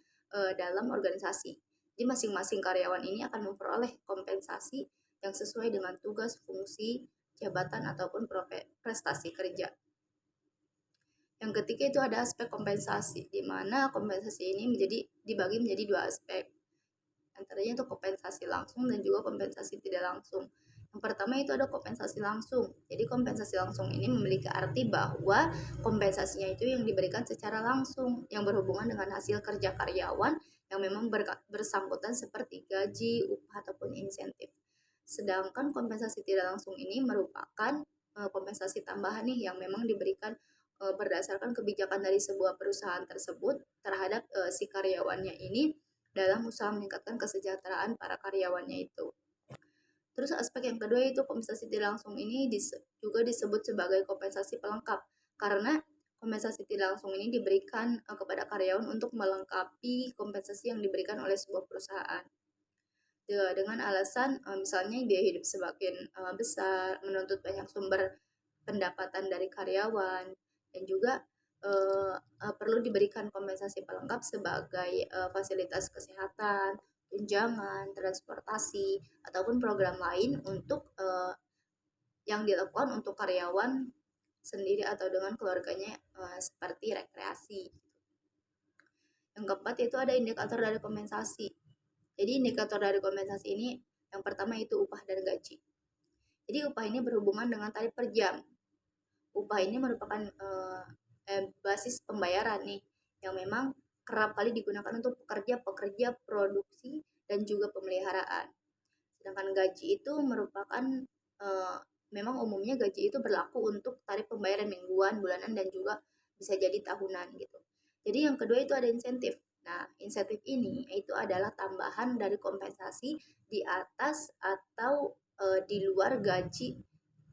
dalam organisasi. Jadi masing-masing karyawan ini akan memperoleh kompensasi yang sesuai dengan tugas, fungsi, jabatan ataupun prestasi kerja. Yang ketiga itu ada aspek kompensasi, di mana kompensasi ini dibagi menjadi dua aspek. Antaranya itu kompensasi langsung dan juga kompensasi tidak langsung. Yang pertama itu ada kompensasi langsung. Jadi kompensasi langsung ini memiliki arti bahwa kompensasinya itu yang diberikan secara langsung, yang berhubungan dengan hasil kerja karyawan yang memang bersangkutan seperti gaji, upah ataupun insentif. Sedangkan kompensasi tidak langsung ini merupakan kompensasi tambahan nih yang memang diberikan berdasarkan kebijakan dari sebuah perusahaan tersebut terhadap si karyawannya ini dalam usaha meningkatkan kesejahteraan para karyawannya itu. Terus aspek yang kedua itu kompensasi tidak langsung ini juga disebut sebagai kompensasi pelengkap, karena kompensasi tidak langsung ini diberikan kepada karyawan untuk melengkapi kompensasi yang diberikan oleh sebuah perusahaan. Dengan alasan misalnya biaya hidup semakin besar, menuntut banyak sumber pendapatan dari karyawan, dan juga perlu diberikan kompensasi pelengkap sebagai fasilitas kesehatan, tunjangan, transportasi, ataupun program lain untuk yang dilakukan untuk karyawan sendiri atau dengan keluarganya seperti rekreasi. Yang keempat itu ada indikator dari kompensasi. Jadi indikator dari kompensasi ini yang pertama itu upah dan gaji. Jadi upah ini berhubungan dengan tarif per jam. Upah ini merupakan basis pembayaran nih yang memang kerap kali digunakan untuk pekerja produksi dan juga pemeliharaan. Sedangkan gaji itu merupakan memang umumnya gaji itu berlaku untuk tarif pembayaran mingguan, bulanan dan juga bisa jadi tahunan gitu. Jadi yang kedua itu ada insentif. Nah, insentif ini itu adalah tambahan dari kompensasi di atas atau di luar gaji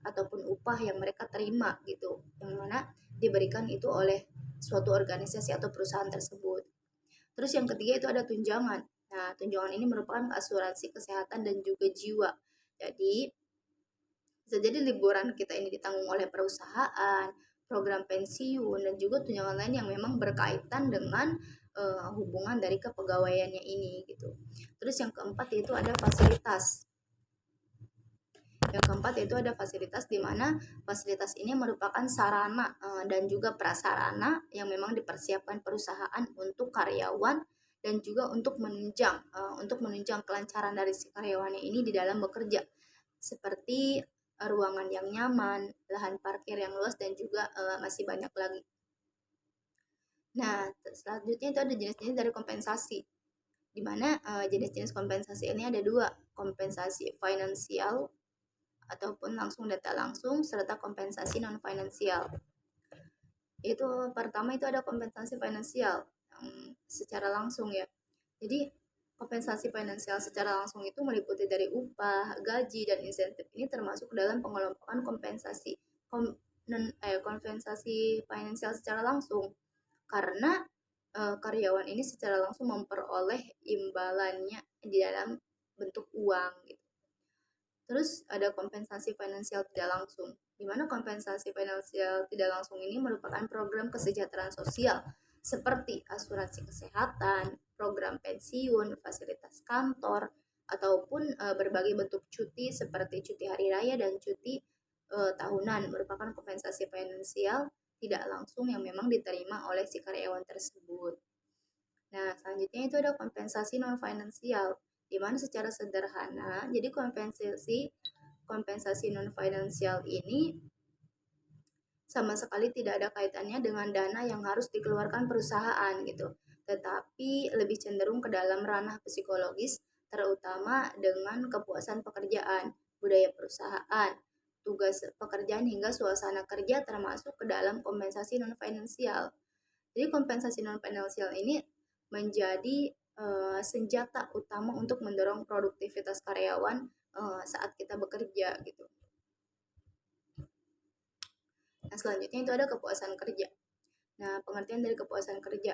ataupun upah yang mereka terima gitu, yang mana diberikan itu oleh suatu organisasi atau perusahaan tersebut. Terus yang ketiga itu ada tunjangan. Nah, tunjangan ini merupakan asuransi kesehatan dan juga jiwa. Jadi, bisa jadi liburan kita ini ditanggung oleh perusahaan, program pensiun, dan juga tunjangan lain yang memang berkaitan dengan hubungan dari kepegawaiannya ini gitu. Terus yang keempat itu ada fasilitas. Yang keempat yaitu ada fasilitas, di mana fasilitas ini merupakan sarana dan juga prasarana yang memang dipersiapkan perusahaan untuk karyawan dan juga untuk menunjang kelancaran dari si karyawannya ini di dalam bekerja, seperti ruangan yang nyaman, lahan parkir yang luas dan juga masih banyak lagi. Nah, selanjutnya itu ada jenis-jenis dari kompensasi, di mana jenis-jenis kompensasi ini ada dua, kompensasi finansial ataupun langsung data langsung, serta kompensasi non finansial. Itu pertama itu ada kompensasi finansial yang secara langsung ya. Jadi kompensasi finansial secara langsung itu meliputi dari upah, gaji, dan insentif. Ini termasuk dalam pengelompokan kompensasi finansial secara langsung, karena karyawan ini secara langsung memperoleh imbalannya di dalam bentuk uang gitu. Terus ada kompensasi finansial tidak langsung, di mana kompensasi finansial tidak langsung ini merupakan program kesejahteraan sosial seperti asuransi kesehatan, program pensiun, fasilitas kantor, ataupun berbagai bentuk cuti seperti cuti hari raya dan cuti tahunan, merupakan kompensasi finansial tidak langsung yang memang diterima oleh si karyawan tersebut. Nah, selanjutnya itu ada kompensasi non finansial, di mana secara sederhana, jadi kompensasi kompensasi non finansial ini sama sekali tidak ada kaitannya dengan dana yang harus dikeluarkan perusahaan gitu, tetapi lebih cenderung ke dalam ranah psikologis, terutama dengan kepuasan pekerjaan, budaya perusahaan, tugas pekerjaan hingga suasana kerja termasuk ke dalam kompensasi non finansial. Jadi kompensasi non finansial ini menjadi senjata utama untuk mendorong produktivitas karyawan saat kita bekerja gitu. Nah, selanjutnya itu ada kepuasan kerja. Nah, pengertian dari kepuasan kerja.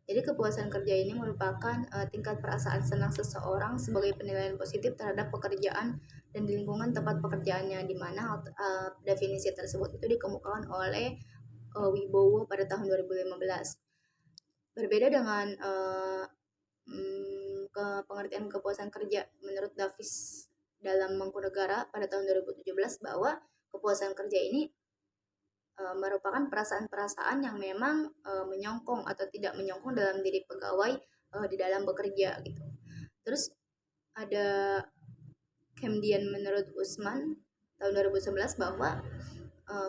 Jadi kepuasan kerja ini merupakan tingkat perasaan senang seseorang sebagai penilaian positif terhadap pekerjaan dan di lingkungan tempat pekerjaannya, di mana definisi tersebut itu dikemukakan oleh Wibowo pada tahun 2015. Berbeda dengan pengertian kepuasan kerja menurut Davis dalam Mangkunegara pada tahun 2017, bahwa kepuasan kerja ini merupakan perasaan-perasaan yang memang menyongkong atau tidak menyongkong dalam diri pegawai di dalam bekerja gitu. Terus ada kemudian menurut Usman tahun 2011 bahwa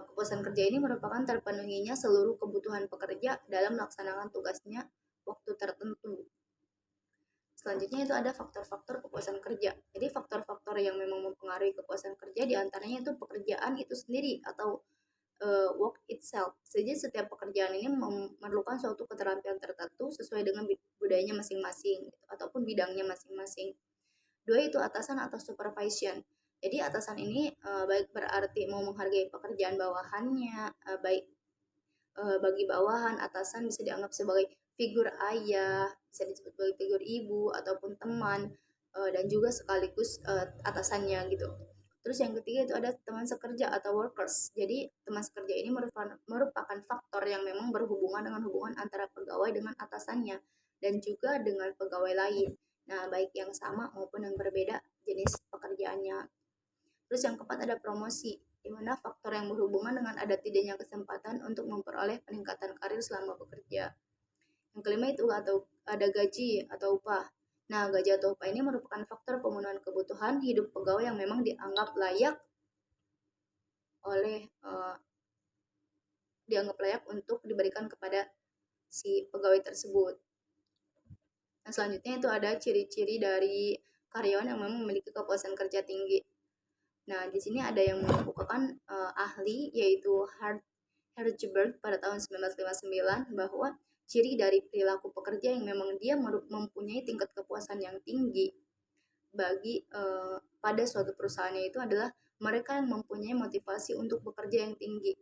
kepuasan kerja ini merupakan terpenuhinya seluruh kebutuhan pekerja dalam melaksanakan tugasnya waktu tertentu. Selanjutnya itu ada faktor-faktor kepuasan kerja. Jadi faktor-faktor yang memang mempengaruhi kepuasan kerja diantaranya itu pekerjaan itu sendiri atau work itself. Jadi setiap pekerjaan ini memerlukan suatu keterampilan tertentu sesuai dengan budayanya masing-masing gitu, ataupun bidangnya masing-masing. Dua itu atasan atau supervision. Jadi atasan ini baik berarti mau menghargai pekerjaan bawahannya, baik bagi bawahan, atasan bisa dianggap sebagai figur ayah, bisa disebut sebagai figur ibu ataupun teman, dan juga sekaligus atasannya gitu. Terus yang ketiga itu ada teman sekerja atau workers. Jadi teman sekerja ini merupakan faktor yang memang berhubungan dengan hubungan antara pegawai dengan atasannya dan juga dengan pegawai lain. Nah, baik yang sama maupun yang berbeda jenis pekerjaannya. Terus yang keempat ada promosi, di mana faktor yang berhubungan dengan ada tidaknya kesempatan untuk memperoleh peningkatan karir selama bekerja. Yang kelima itu atau ada gaji atau upah. Nah, gaji atau upah ini merupakan faktor pemenuhan kebutuhan hidup pegawai yang memang dianggap layak oleh untuk diberikan kepada si pegawai tersebut. Nah, selanjutnya itu ada ciri-ciri dari karyawan yang memang memiliki kepuasan kerja tinggi. Nah, di sini ada yang mengemukakan ahli yaitu Hertzberg pada tahun 1959 bahwa ciri dari perilaku pekerja yang memang dia mempunyai tingkat kepuasan yang tinggi bagi pada suatu perusahaannya itu adalah mereka yang mempunyai motivasi untuk bekerja yang tinggi.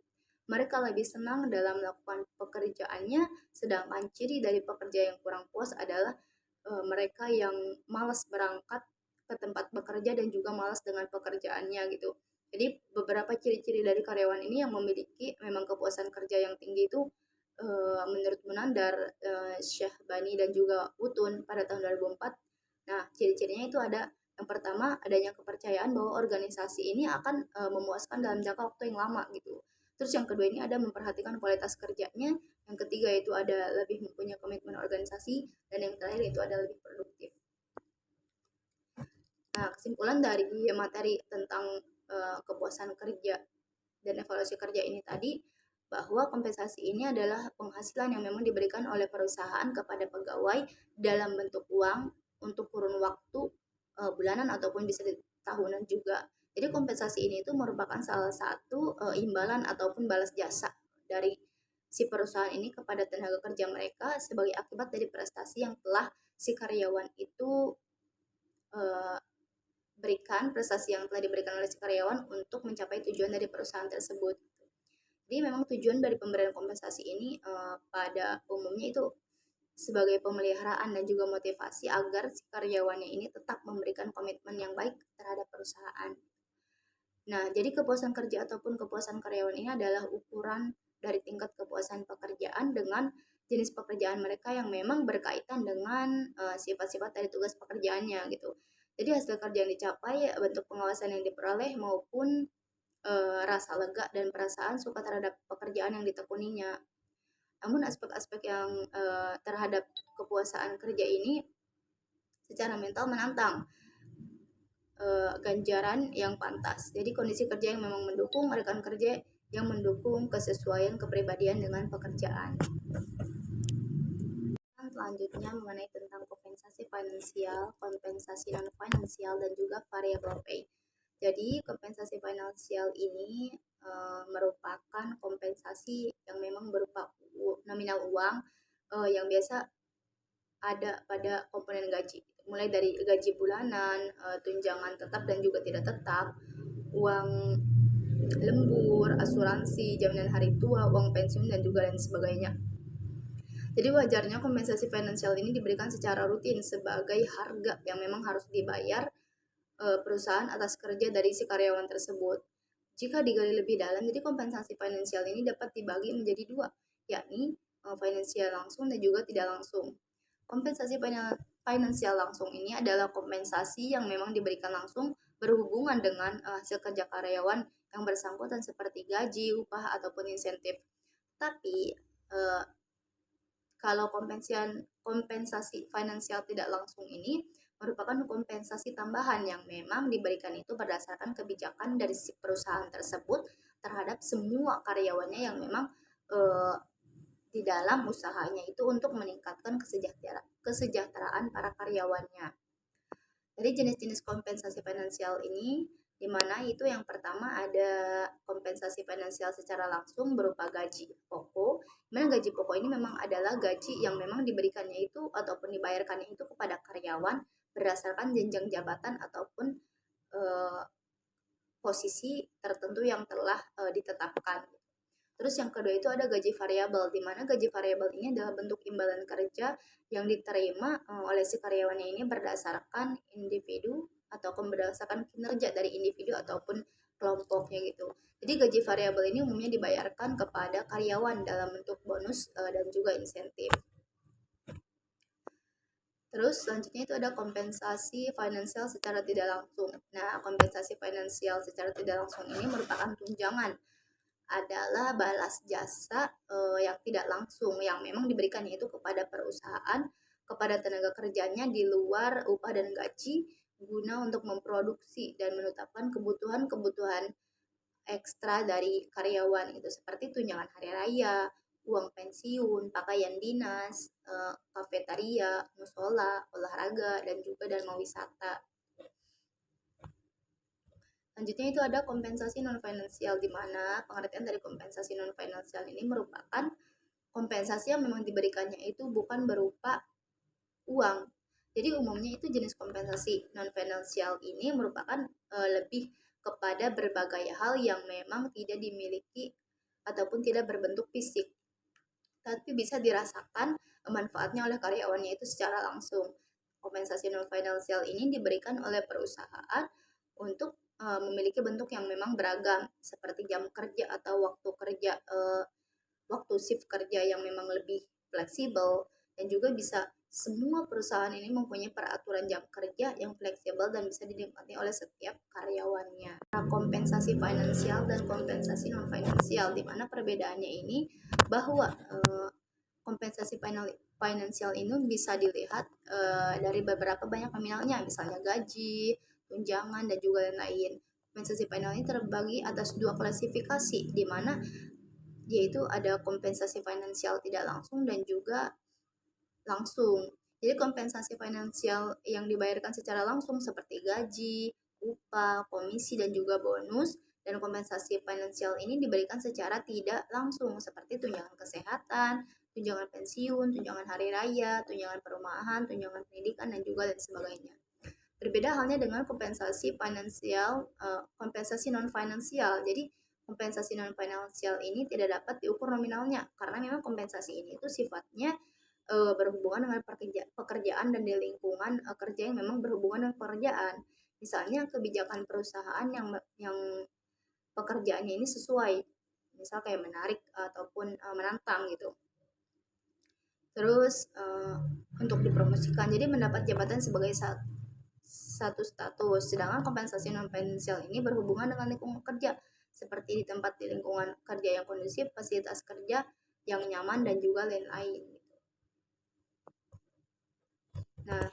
Mereka lebih senang dalam melakukan pekerjaannya, sedangkan ciri dari pekerja yang kurang puas adalah mereka yang malas berangkat ke tempat bekerja dan juga malas dengan pekerjaannya gitu. Jadi beberapa ciri-ciri dari karyawan ini yang memiliki memang kepuasan kerja yang tinggi itu menurut Munandar, Syahbani dan juga Utun pada tahun 2004. Nah, ciri-cirinya itu ada yang pertama adanya kepercayaan bahwa organisasi ini akan memuaskan dalam jangka waktu yang lama gitu. Terus yang kedua ini ada memperhatikan kualitas kerjanya. Yang ketiga itu ada lebih mempunyai komitmen organisasi, dan yang terakhir itu ada lebih produktif. Nah, kesimpulan dari materi tentang kepuasan kerja dan evaluasi kerja ini tadi, bahwa kompensasi ini adalah penghasilan yang memang diberikan oleh perusahaan kepada pegawai dalam bentuk uang untuk kurun waktu bulanan ataupun bisa tahunan juga. Jadi kompensasi ini itu merupakan salah satu imbalan ataupun balas jasa dari si perusahaan ini kepada tenaga kerja mereka sebagai akibat dari prestasi yang telah si karyawan itu berikan, prestasi yang telah diberikan oleh si karyawan untuk mencapai tujuan dari perusahaan tersebut. Jadi memang tujuan dari pemberian kompensasi ini pada umumnya itu sebagai pemeliharaan dan juga motivasi agar si karyawannya ini tetap memberikan komitmen yang baik terhadap perusahaan. Nah, jadi kepuasan kerja ataupun kepuasan karyawan ini adalah ukuran dari tingkat kepuasan pekerjaan dengan jenis pekerjaan mereka yang memang berkaitan dengan sifat-sifat dari tugas pekerjaannya gitu. Jadi hasil kerja yang dicapai, bentuk pengawasan yang diperoleh maupun rasa lega dan perasaan suka terhadap pekerjaan yang ditekuninya. Namun aspek-aspek yang terhadap kepuasan kerja ini secara mental menantang. ganjaran yang pantas. Jadi kondisi kerja yang memang mendukung, rekan kerja yang mendukung kesesuaian kepribadian dengan pekerjaan. Selanjutnya mengenai tentang kompensasi finansial, kompensasi non finansial, dan juga variable pay. Jadi kompensasi finansial ini merupakan kompensasi yang memang berupa nominal uang yang biasa ada pada komponen gaji, mulai dari gaji bulanan, tunjangan tetap dan juga tidak tetap, uang lembur, asuransi, jaminan hari tua, uang pensiun, dan juga lain sebagainya. Jadi wajarnya kompensasi finansial ini diberikan secara rutin sebagai harga yang memang harus dibayar perusahaan atas kerja dari si karyawan tersebut. Jika digali lebih dalam, jadi kompensasi finansial ini dapat dibagi menjadi dua, yakni finansial langsung dan juga tidak langsung. Kompensasi finansial langsung ini adalah kompensasi yang memang diberikan langsung berhubungan dengan hasil kerja karyawan yang bersangkutan seperti gaji, upah, ataupun insentif. Tapi kalau kompensasi finansial tidak langsung ini merupakan kompensasi tambahan yang memang diberikan itu berdasarkan kebijakan dari si perusahaan tersebut terhadap semua karyawannya yang memang di dalam usahanya itu untuk meningkatkan kesejahteraan para karyawannya. Jadi jenis-jenis kompensasi finansial ini di mana itu yang pertama ada kompensasi finansial secara langsung berupa gaji pokok. Memang gaji pokok ini memang adalah gaji yang memang diberikannya itu ataupun dibayarkannya itu kepada karyawan berdasarkan jenjang jabatan ataupun posisi tertentu yang telah ditetapkan. Terus yang kedua itu ada gaji variabel, di mana gaji variabel ini adalah bentuk imbalan kerja yang diterima oleh si karyawannya ini berdasarkan individu ataupun berdasarkan kinerja dari individu ataupun kelompoknya gitu. Jadi gaji variabel ini umumnya dibayarkan kepada karyawan dalam bentuk bonus dan juga insentif. Terus selanjutnya itu ada kompensasi finansial secara tidak langsung. Nah, kompensasi finansial secara tidak langsung ini merupakan tunjangan adalah balas jasa yang tidak langsung yang memang diberikannya itu kepada perusahaan, kepada tenaga kerjanya di luar upah dan gaji guna untuk memproduksi dan menetapkan kebutuhan-kebutuhan ekstra dari karyawan itu seperti tunjangan hari raya, uang pensiun, pakaian dinas, kafetaria, musola, olahraga, dan juga dana wisata. Selanjutnya itu ada kompensasi non finansial, di mana pengertian dari kompensasi non finansial ini merupakan kompensasi yang memang diberikannya itu bukan berupa uang. Jadi umumnya itu jenis kompensasi non finansial ini merupakan lebih kepada berbagai hal yang memang tidak dimiliki ataupun tidak berbentuk fisik, tapi bisa dirasakan manfaatnya oleh karyawannya itu secara langsung. Kompensasi non finansial ini diberikan oleh perusahaan untuk memiliki bentuk yang memang beragam seperti jam kerja atau waktu kerja, waktu shift kerja yang memang lebih fleksibel, dan juga bisa semua perusahaan ini mempunyai peraturan jam kerja yang fleksibel dan bisa dinikmati oleh setiap karyawannya. Nah, kompensasi finansial dan kompensasi non finansial, di mana perbedaannya ini bahwa kompensasi finansial ini bisa dilihat dari beberapa banyak nominalnya, misalnya gaji, tunjangan, dan juga lain-lain. Kompensasi final ini terbagi atas dua klasifikasi, di mana yaitu ada kompensasi finansial tidak langsung dan juga langsung. Jadi kompensasi finansial yang dibayarkan secara langsung seperti gaji, upah, komisi, dan juga bonus, dan kompensasi finansial ini diberikan secara tidak langsung seperti tunjangan kesehatan, tunjangan pensiun, tunjangan hari raya, tunjangan perumahan, tunjangan pendidikan, dan juga lain sebagainya. Berbeda halnya dengan kompensasi finansial, kompensasi non finansial. Jadi kompensasi non finansial ini tidak dapat diukur nominalnya karena memang kompensasi ini itu sifatnya berhubungan dengan pekerjaan dan di lingkungan kerja yang memang berhubungan dengan pekerjaan. Misalnya kebijakan perusahaan yang pekerjaannya ini sesuai, misal kayak menarik ataupun menantang gitu. Terus untuk dipromosikan, jadi mendapat jabatan sebagai satu status. Sedangkan kompensasi non finansial ini berhubungan dengan lingkungan kerja, seperti di tempat di lingkungan kerja yang kondusif, fasilitas kerja yang nyaman, dan juga lain-lain. Nah,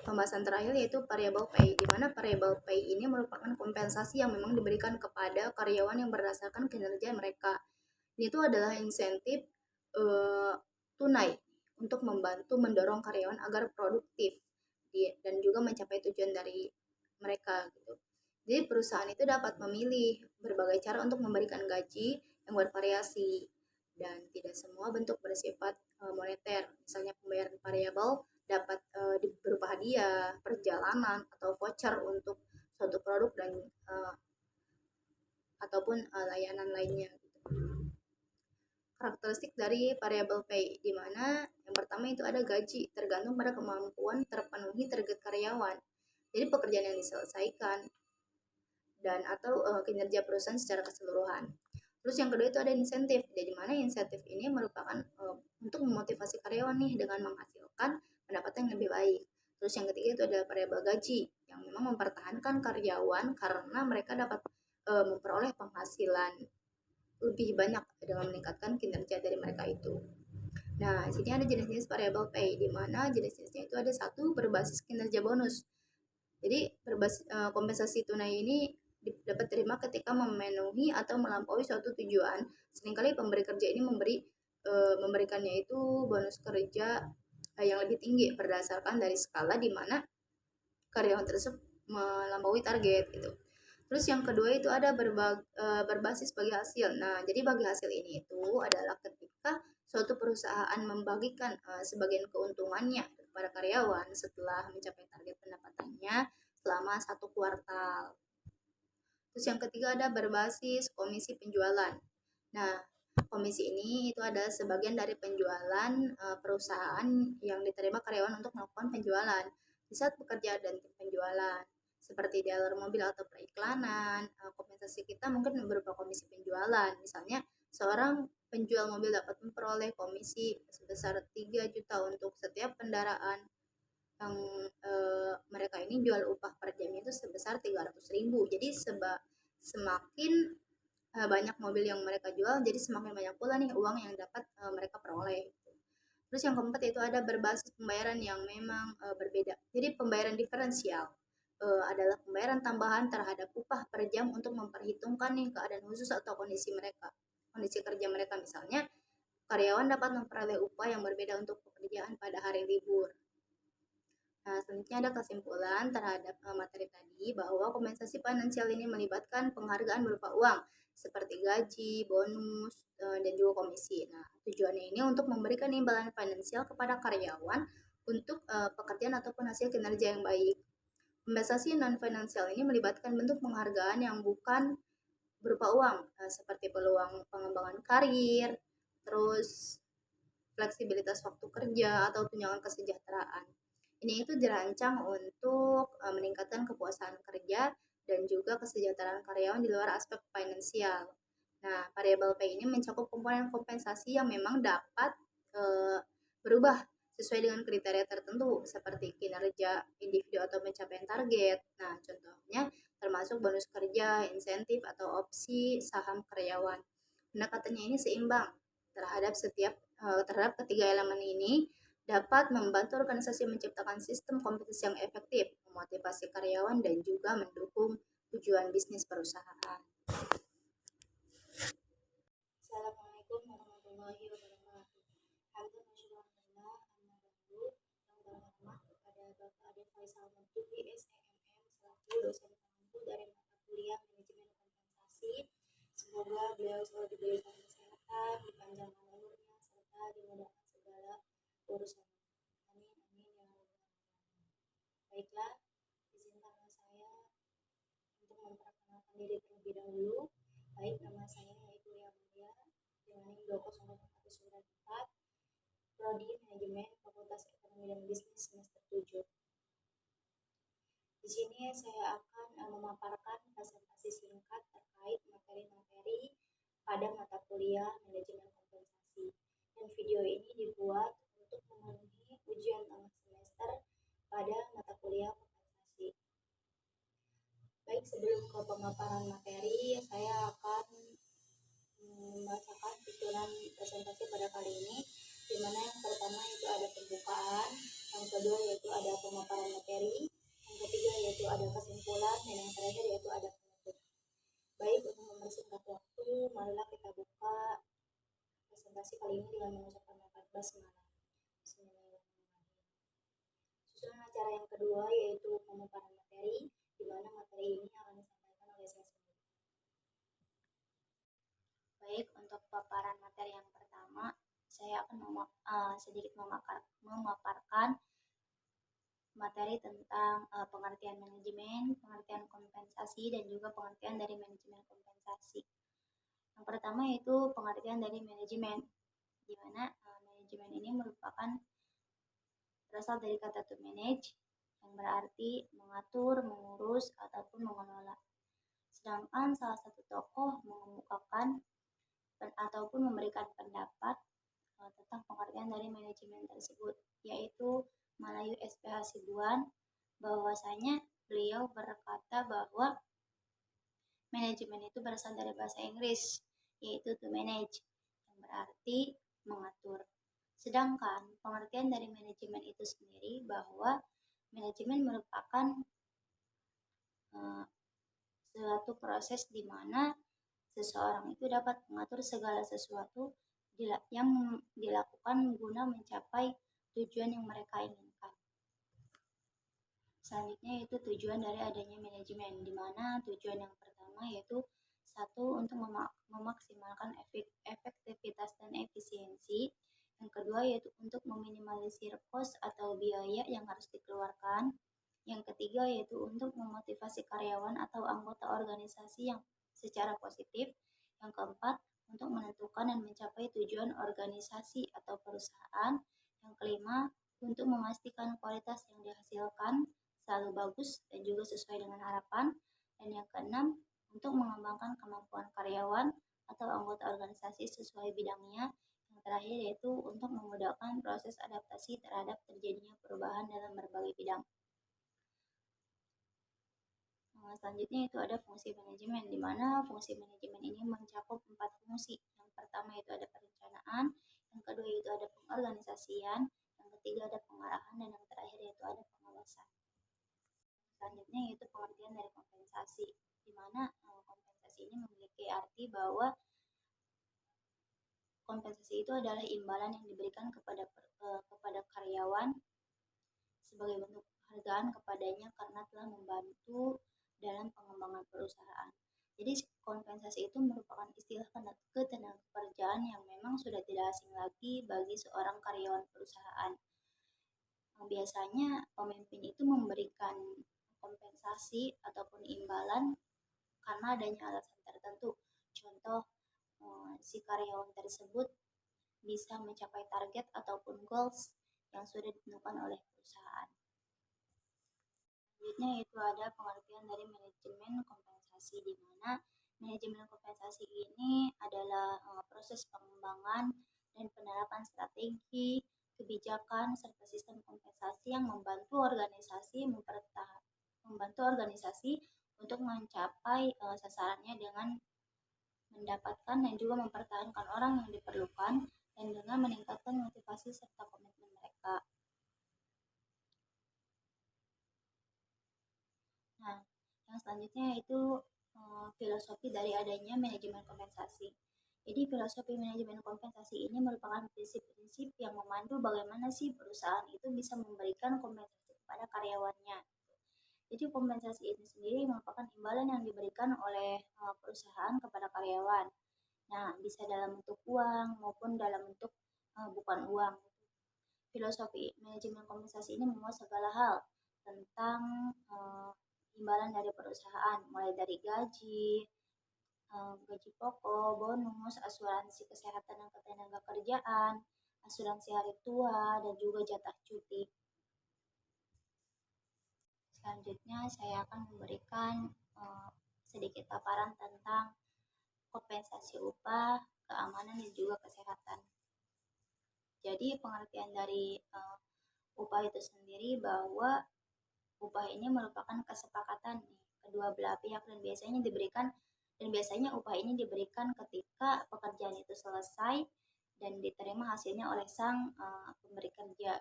pembahasan terakhir yaitu variable pay, di mana variable pay ini merupakan kompensasi yang memang diberikan kepada karyawan yang berdasarkan kinerja mereka. Ini tuh adalah insentif tunai untuk membantu mendorong karyawan agar produktif dan juga mencapai tujuan dari mereka gitu. Jadi perusahaan itu dapat memilih berbagai cara untuk memberikan gaji yang bervariasi dan tidak semua bentuk bersifat moneter. Misalnya pembayaran variabel dapat berupa hadiah, perjalanan, atau voucher untuk suatu produk dan ataupun layanan lainnya. Karakteristik dari variable pay, di mana yang pertama itu ada gaji tergantung pada kemampuan terpenuhi target karyawan. Jadi pekerjaan yang diselesaikan dan atau kinerja perusahaan secara keseluruhan. Terus yang kedua itu ada insentif, di mana insentif ini merupakan untuk memotivasi karyawan nih dengan menghasilkan pendapatan yang lebih baik. Terus yang ketiga itu ada variabel gaji yang memang mempertahankan karyawan karena mereka dapat memperoleh penghasilan lebih banyak dengan meningkatkan kinerja dari mereka itu. Nah, di sini ada jenis-jenis variable pay, di mana jenis-jenisnya itu ada satu berbasis kinerja bonus. Jadi kompensasi tunai ini dapat terima ketika memenuhi atau melampaui suatu tujuan. Seringkali pemberi kerja ini memberikannya itu bonus kerja yang lebih tinggi berdasarkan dari skala di mana karyawan tersebut melampaui target gitu. Terus yang kedua itu ada berbasis bagi hasil. Nah, jadi bagi hasil ini itu adalah ketika suatu perusahaan membagikan sebagian keuntungannya kepada karyawan setelah mencapai target pendapatannya selama satu kuartal. Terus yang ketiga ada berbasis komisi penjualan. Nah, komisi ini itu adalah sebagian dari penjualan perusahaan yang diterima karyawan untuk melakukan penjualan di saat bekerja dan penjualan seperti dealer mobil atau periklanan. Kompensasi kita mungkin berupa komisi penjualan. Misalnya seorang penjual mobil dapat memperoleh komisi sebesar 3 juta untuk setiap kendaraan yang mereka ini jual upah per jamnya itu sebesar 300.000. Jadi semakin banyak mobil yang mereka jual, jadi semakin banyak pula nih uang yang dapat mereka peroleh. Terus yang keempat itu ada berbasis pembayaran yang memang berbeda. Jadi pembayaran diferensial adalah pembayaran tambahan terhadap upah per jam untuk memperhitungkan nih keadaan khusus atau kondisi mereka, kondisi kerja mereka. Misalnya karyawan dapat memperoleh upah yang berbeda untuk pekerjaan pada hari libur. Nah, selanjutnya ada kesimpulan terhadap materi tadi bahwa kompensasi finansial ini melibatkan penghargaan berupa uang seperti gaji, bonus, dan juga komisi. Nah, tujuannya ini untuk memberikan imbalan finansial kepada karyawan untuk pekerjaan ataupun hasil kinerja yang baik. Kompensasi non-finansial ini melibatkan bentuk penghargaan yang bukan berupa uang, seperti peluang pengembangan karir, terus fleksibilitas waktu kerja, atau tunjangan kesejahteraan. Ini itu dirancang untuk meningkatkan kepuasan kerja dan juga kesejahteraan karyawan di luar aspek finansial. Nah, variable pay ini mencakup komponen kompensasi yang memang dapat berubah sesuai dengan kriteria tertentu seperti kinerja individu atau pencapaian target. Nah, contohnya termasuk bonus kerja, insentif, atau opsi saham karyawan. Pendekatannya ini seimbang terhadap ketiga elemen ini dapat membantu organisasi menciptakan sistem kompetisi yang efektif, memotivasi karyawan, dan juga mendukung tujuan bisnis perusahaan. Assalamualaikum warahmatullahi wabarakatuh. Hampir masyaallah yang berhormat kepada Bapak Ade Faisal Mukti SMM selaku dosen pengampu dari mata kuliah manajemen kompensasi. Semoga beliau selalu diberikan kesehatan, dipanjangkan umurnya, serta dimudahkan segala urusan. Amin amin ya rabbal alamin. Baiklah, izinkanlah saya untuk memperkenalkan diri terlebih dahulu. Baik, nama saya yaitu Lia Maria dengan NIM 2001494, Prodi Manajemen Fakultas Ekonomi dan Bisnis semester 7. Di sini saya akan memaparkan presentasi singkat terkait materi-materi pada mata kuliah manajemen kompensasi. Dan video ini dibuat untuk memenuhi ujian tengah semester pada mata kuliah kompensasi. Baik, sebelum ke pemaparan materi, saya akan membacakan susunan presentasi pada kali ini, di mana yang pertama itu ada pembukaan, Yang kedua yaitu ada pemaparan materi, yang ketiga yaitu ada kesimpulan, dan yang terakhir yaitu ada penutup. Baik, untuk mempersingkat waktu, marilah kita buka presentasi kali ini dengan mengucapkan basmalah. Bismillahirrahmanirrahim. Susunan acara yang kedua yaitu pemaparan materi, di mana materi ini akan disampaikan oleh saya sendiri. Baik, untuk paparan materi yang pertama, saya akan sedikit memaparkan materi tentang pengertian manajemen, pengertian kompensasi, dan juga pengertian dari manajemen kompensasi. Yang pertama yaitu pengertian dari manajemen, di mana manajemen ini merupakan berasal dari kata to manage, yang berarti mengatur, mengurus, ataupun mengelola. Sedangkan salah satu tokoh mengemukakan ataupun memberikan pendapat tentang pengertian dari manajemen tersebut, yaitu Malayu SPH Sibuan, bahwasanya beliau berkata bahwa manajemen itu berasal dari bahasa Inggris, yaitu to manage, yang berarti mengatur. Sedangkan pengertian dari manajemen itu sendiri bahwa manajemen merupakan suatu proses di mana seseorang itu dapat mengatur segala sesuatu yang dilakukan guna mencapai tujuan yang mereka inginkan. Selanjutnya yaitu tujuan dari adanya manajemen, di mana tujuan yang pertama yaitu satu, untuk memaksimalkan efektivitas dan efisiensi. Yang kedua yaitu untuk meminimalisir cost atau biaya yang harus dikeluarkan. Yang ketiga yaitu untuk memotivasi karyawan atau anggota organisasi yang secara positif. Yang keempat, untuk menentukan dan mencapai tujuan organisasi atau perusahaan. Yang kelima, untuk memastikan kualitas yang dihasilkan selalu bagus dan juga sesuai dengan harapan. Dan yang keenam, untuk mengembangkan kemampuan karyawan atau anggota organisasi sesuai bidangnya. Yang terakhir yaitu untuk memudahkan proses adaptasi terhadap terjadinya perubahan dalam berbagai bidang. Selanjutnya itu ada fungsi manajemen, di mana fungsi manajemen ini mencakup 4 fungsi. Yang pertama itu ada perencanaan, yang kedua itu ada pengorganisasian, yang ketiga ada pengarahan, dan yang terakhir yaitu ada pengawasan. Selanjutnya yaitu pengertian dari kompensasi, di mana kompensasi ini memiliki arti bahwa kompensasi itu adalah imbalan yang diberikan kepada karyawan sebagai bentuk penghargaan kepadanya karena telah membantu dalam pengembangan perusahaan. Jadi kompensasi itu merupakan istilah ketenagakerjaan yang memang sudah tidak asing lagi bagi seorang karyawan perusahaan. Biasanya pemimpin itu memberikan kompensasi ataupun imbalan karena adanya alasan tertentu. Contoh, si karyawan tersebut bisa mencapai target ataupun goals yang sudah ditentukan oleh perusahaan. Selanjutnya itu ada pengertian dari manajemen kompensasi, di mana manajemen kompensasi ini adalah proses pengembangan dan penerapan strategi, kebijakan, serta sistem kompensasi yang membantu organisasi untuk mencapai sasarannya dengan mendapatkan dan juga mempertahankan orang yang diperlukan dan dengan meningkatkan motivasi serta komitmen mereka. Nah, yang selanjutnya yaitu filosofi dari adanya manajemen kompensasi. Jadi filosofi manajemen kompensasi ini merupakan prinsip-prinsip yang memandu bagaimana sih perusahaan itu bisa memberikan kompensasi kepada karyawannya. Jadi kompensasi ini sendiri merupakan imbalan yang diberikan oleh perusahaan kepada karyawan. Nah, bisa dalam bentuk uang maupun dalam bentuk bukan uang. Filosofi manajemen kompensasi ini memuat segala hal tentang imbalan dari perusahaan, mulai dari gaji pokok, bonus, asuransi kesehatan dan ketenagakerjaan, asuransi hari tua, dan juga jatah cuti. Selanjutnya saya akan memberikan sedikit paparan tentang kompensasi upah, keamanan, dan juga kesehatan. Jadi pengertian dari upah itu sendiri bahwa upah ini merupakan kesepakatan kedua belah pihak dan biasanya upah ini diberikan ketika pekerjaan itu selesai dan diterima hasilnya oleh sang pemberi kerja.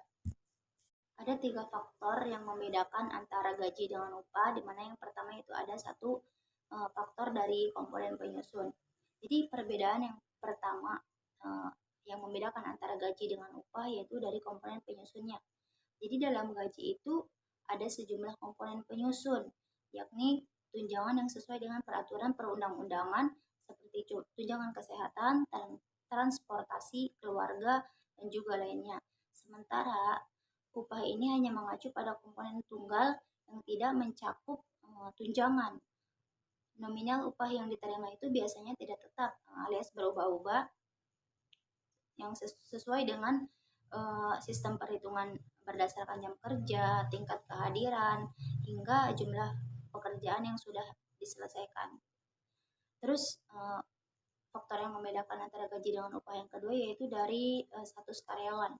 Ada 3 faktor yang membedakan antara gaji dengan upah, di mana yang pertama itu ada satu faktor dari komponen penyusun. Jadi perbedaan yang pertama eh, yang membedakan antara gaji dengan upah yaitu dari komponen penyusunnya. Jadi dalam gaji itu ada sejumlah komponen penyusun, yakni tunjangan yang sesuai dengan peraturan perundang-undangan seperti tunjangan kesehatan, transportasi, keluarga, dan juga lainnya. Sementara upah ini hanya mengacu pada komponen tunggal yang tidak mencakup tunjangan. Nominal upah yang diterima itu biasanya tidak tetap alias berubah-ubah yang sesuai dengan sistem perhitungan berdasarkan jam kerja, tingkat kehadiran, hingga jumlah pekerjaan yang sudah diselesaikan. Terus faktor yang membedakan antara gaji dengan upah yang kedua yaitu dari status karyawan.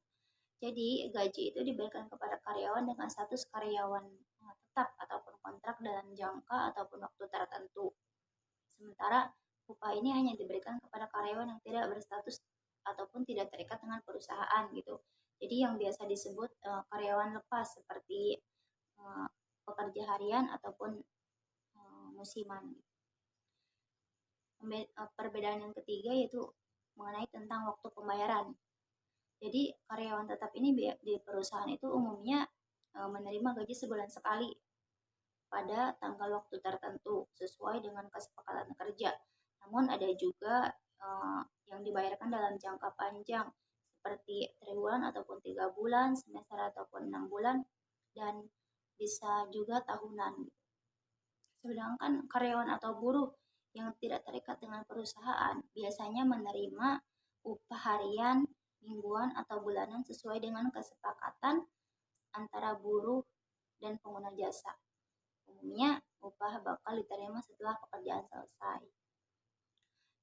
Jadi gaji itu diberikan kepada karyawan dengan status karyawan tetap ataupun kontrak dalam jangka ataupun waktu tertentu. Sementara upah ini hanya diberikan kepada karyawan yang tidak berstatus ataupun tidak terikat dengan perusahaan gitu. Jadi yang biasa disebut karyawan lepas seperti pekerja harian ataupun musiman. Perbedaan yang ketiga yaitu mengenai tentang waktu pembayaran. Jadi karyawan tetap ini di perusahaan itu umumnya menerima gaji sebulan sekali pada tanggal waktu tertentu sesuai dengan kesepakatan kerja. Namun ada juga yang dibayarkan dalam jangka panjang seperti triwulan ataupun 3 bulan, semester ataupun 6 bulan, dan bisa juga tahunan. Sedangkan karyawan atau buruh yang tidak terikat dengan perusahaan biasanya menerima upah harian, mingguan, atau bulanan sesuai dengan kesepakatan antara buruh dan pengguna jasa. Umumnya upah bakal diterima setelah pekerjaan selesai.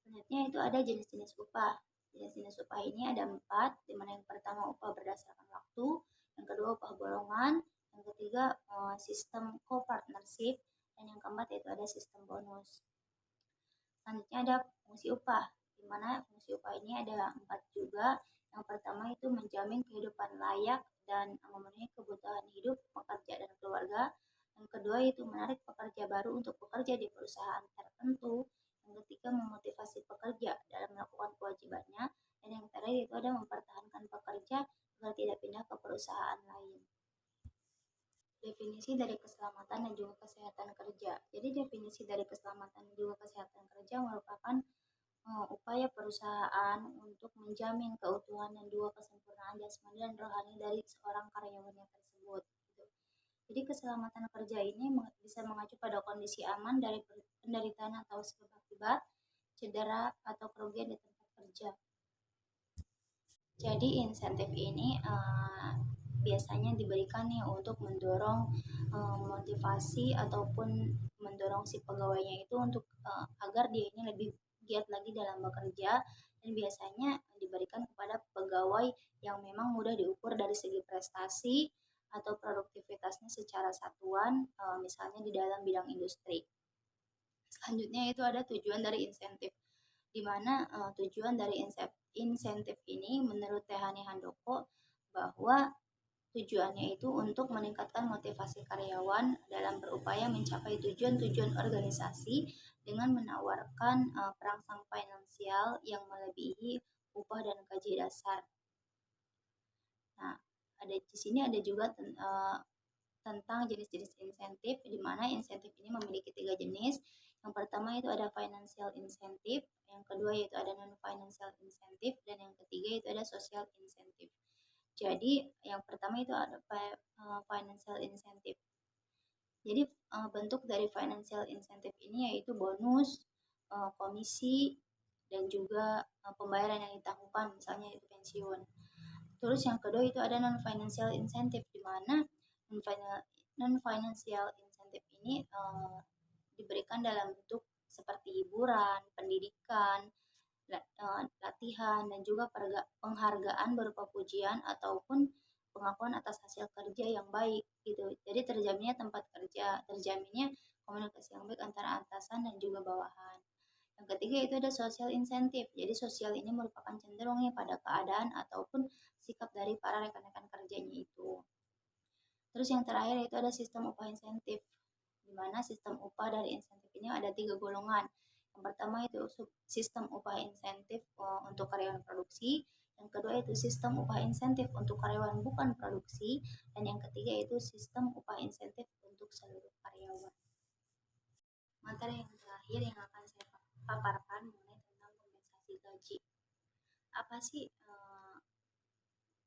Selanjutnya itu ada jenis-jenis upah. Jenis-jenis upah ini ada 4, di mana yang pertama upah berdasarkan waktu, yang kedua upah golongan, yang ketiga sistem co-partnership, dan yang keempat yaitu ada sistem bonus. Selanjutnya ada fungsi upah, di mana fungsi upah ini ada 4 juga. Yang pertama itu menjamin kehidupan layak dan memenuhi kebutuhan hidup pekerja dan keluarga. Yang kedua itu menarik pekerja baru untuk bekerja di perusahaan tertentu. Yang ketiga memotivasi pekerja dalam melakukan kewajibannya. Dan yang terakhir itu ada mempertahankan pekerja agar tidak pindah ke perusahaan lain. Definisi dari keselamatan dan juga kesehatan kerja. Jadi definisi dari keselamatan dan juga kesehatan kerja merupakan upaya perusahaan untuk menjamin keutuhan dan juga kesempurnaan jasmani dan rohani dari seorang karyawannya tersebut. Gitu. Jadi keselamatan kerja ini bisa mengacu pada kondisi aman dari penderitaan atau sebab akibat cedera atau kerugian di tempat kerja. Jadi insentif ini biasanya diberikan nih untuk mendorong motivasi ataupun mendorong si pegawainya itu untuk agar dia ini lebih giat lagi dalam bekerja, dan biasanya diberikan kepada pegawai yang memang mudah diukur dari segi prestasi atau produktivitasnya secara satuan, misalnya di dalam bidang industri. Selanjutnya itu ada tujuan dari insentif, di mana tujuan dari insentif ini menurut Tehani Handoko bahwa tujuannya itu untuk meningkatkan motivasi karyawan dalam berupaya mencapai tujuan-tujuan organisasi dengan menawarkan perangsang finansial yang melebihi upah dan gaji dasar. Nah, di sini ada juga tentang jenis-jenis insentif, di mana insentif ini memiliki 3 jenis. Yang pertama itu ada financial incentive, yang kedua yaitu ada non-financial incentive, dan yang ketiga itu ada social incentive. Jadi yang pertama itu ada financial incentive. Jadi bentuk dari financial incentive ini yaitu bonus, komisi, dan juga pembayaran yang ditangguhkan, misalnya itu pensiun. Terus yang kedua itu ada non-financial incentive, di mana non-financial incentive ini diberikan dalam bentuk seperti hiburan, pendidikan, latihan, dan juga penghargaan berupa pujian ataupun pengakuan atas hasil kerja yang baik gitu. Jadi terjaminnya tempat kerja, terjaminnya komunikasi yang baik antara atasan dan juga bawahan. Yang ketiga itu ada social incentive. Jadi sosial ini merupakan cenderungnya pada keadaan ataupun sikap dari para rekan-rekan kerjanya itu. Terus yang terakhir itu ada sistem upah insentif, di mana sistem upah dari insentif ini ada 3 golongan. Yang pertama itu sistem upah insentif untuk karyawan produksi, yang kedua itu sistem upah insentif untuk karyawan bukan produksi, dan yang ketiga itu sistem upah insentif untuk seluruh karyawan. Materi yang terakhir yang akan saya paparkan mengenai tentang kompensasi gaji. Apa sih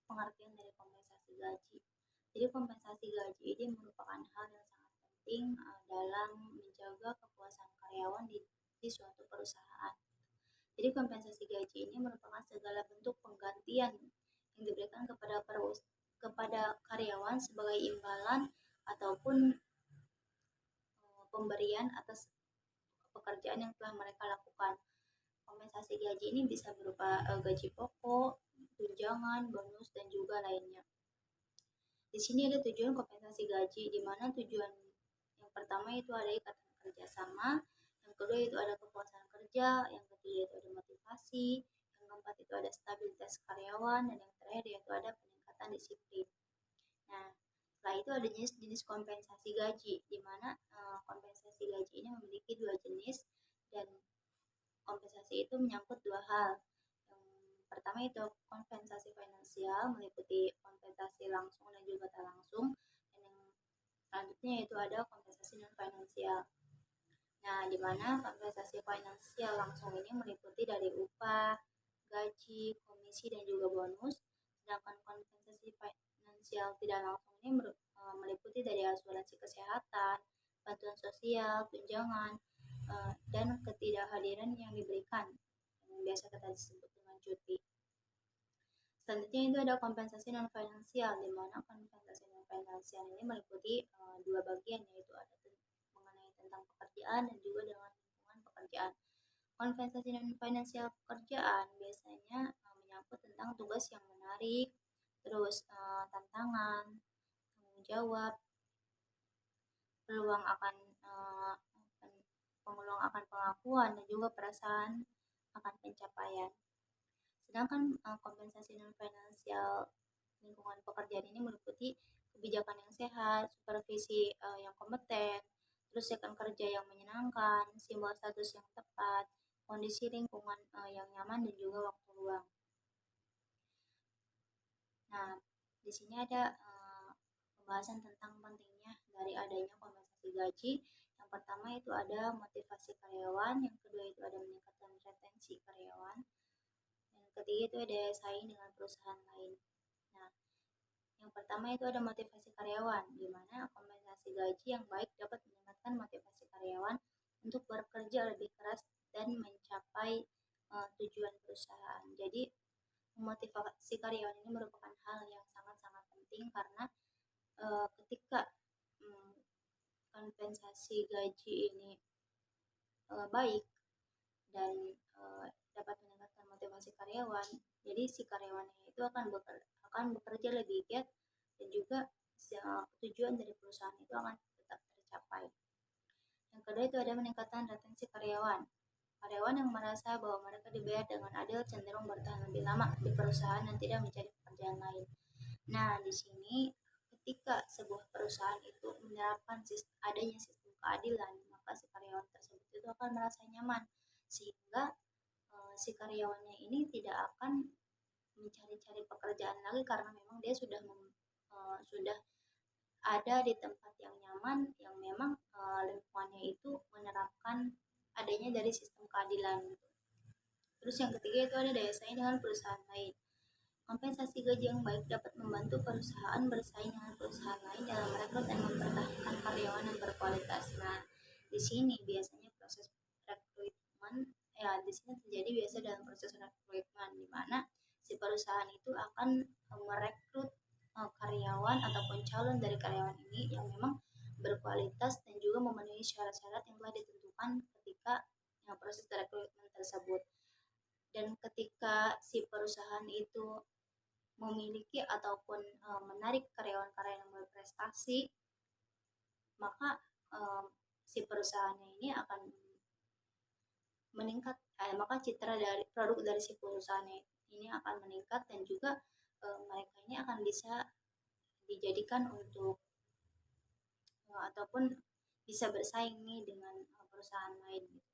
pengertian dari kompensasi gaji? Jadi kompensasi gaji ini merupakan hal yang sangat penting dalam menjaga kepuasan karyawan di suatu perusahaan. Jadi kompensasi gaji ini merupakan segala bentuk penggantian yang diberikan kepada karyawan sebagai imbalan ataupun pemberian atas pekerjaan yang telah mereka lakukan. Kompensasi gaji ini bisa berupa gaji pokok, tunjangan, bonus, dan juga lainnya. Di sini ada tujuan kompensasi gaji, di mana tujuan yang pertama itu ada ikatan kerjasama, yang kedua itu ada kepuasan kerja, yang ketiga itu ada motivasi, yang keempat itu ada stabilitas karyawan, dan yang terakhir yaitu ada peningkatan disiplin. Nah, setelah itu ada jenis-jenis kompensasi gaji, di mana kompensasi gaji ini memiliki 2 jenis, dan kompensasi itu menyangkut 2 hal. Yang pertama itu kompensasi finansial, meliputi kompensasi langsung dan juga tak langsung, dan yang selanjutnya itu ada kompensasi non finansial. Nah, di mana kompensasi finansial langsung ini meliputi dari upah, gaji, komisi, dan juga bonus, sedangkan kompensasi finansial tidak langsung ini meliputi dari asuransi kesehatan, bantuan sosial, tunjangan, dan ketidakhadiran yang diberikan, yang biasa kita sebut dengan cuti. Selanjutnya itu ada kompensasi non finansial, di mana kompensasi non finansial ini meliputi 2 bagian, yaitu ada mengenai tentang pekerjaan dan juga dengan lingkungan pekerjaan. Kompensasi non finansial pekerjaan biasanya menyangkut tentang tugas yang menarik, terus tantangan, tanggung jawab, peluang akan pengakuan dan juga perasaan akan pencapaian. Sedangkan kompensasi non finansial lingkungan pekerjaan ini meliputi kebijakan yang sehat, supervisi yang kompeten, terus rekan kerja yang menyenangkan, simbol status yang tepat, kondisi lingkungan yang nyaman, dan juga waktu luang. Nah, di sini ada pembahasan tentang pentingnya dari adanya kompensasi gaji. Yang pertama itu ada motivasi karyawan, yang kedua itu ada meningkatkan retensi karyawan, yang ketiga itu ada saing dengan perusahaan lain. Nah, yang pertama itu ada motivasi karyawan, di mana kompensasi gaji yang baik dapat meningkatkan motivasi karyawan untuk bekerja lebih keras dan mencapai tujuan perusahaan. Jadi memotivasi karyawan ini merupakan hal yang sangat-sangat penting karena ketika kompensasi gaji ini baik dan dapat meningkatkan motivasi karyawan, jadi si karyawannya itu akan bekerja lebih giat dan juga tujuan dari perusahaan itu akan tetap tercapai. Yang kedua itu ada meningkatkan retensi karyawan. Karyawan yang merasa bahwa mereka dibayar dengan adil cenderung bertahan lebih lama di perusahaan dan tidak mencari pekerjaan lain. Nah, di sini ketika sebuah perusahaan itu menerapkan adanya sistem keadilan, maka si karyawan tersebut itu akan merasa nyaman, sehingga si karyawannya ini tidak akan mencari-cari pekerjaan lagi karena memang dia sudah ada di tempat yang nyaman, yang memang lingkungannya itu menerapkan adanya dari sistem keadilan gitu. Terus yang ketiga itu ada daya saing dengan perusahaan lain. Kompensasi gaji yang baik dapat membantu perusahaan bersaing dengan perusahaan lain dalam merekrut dan mempertahankan karyawan yang berkualitas. Nah, di sini biasanya proses rekrutmen di sini terjadi biasa dalam proses rekrutmen, di mana si perusahaan itu akan merekrut karyawan ataupun calon dari karyawan ini yang memang berkualitas dan juga memenuhi syarat-syarat yang telah ditentukan ketika proses rekrutmen tersebut. Dan ketika si perusahaan itu memiliki ataupun menarik karyawan-karyawan yang berprestasi, maka si perusahaannya ini akan meningkat, maka citra dari produk dari si perusahaannya ini akan meningkat dan juga mereka ini akan bisa dijadikan untuk ataupun bisa bersaing nih dengan perusahaan lain gitu.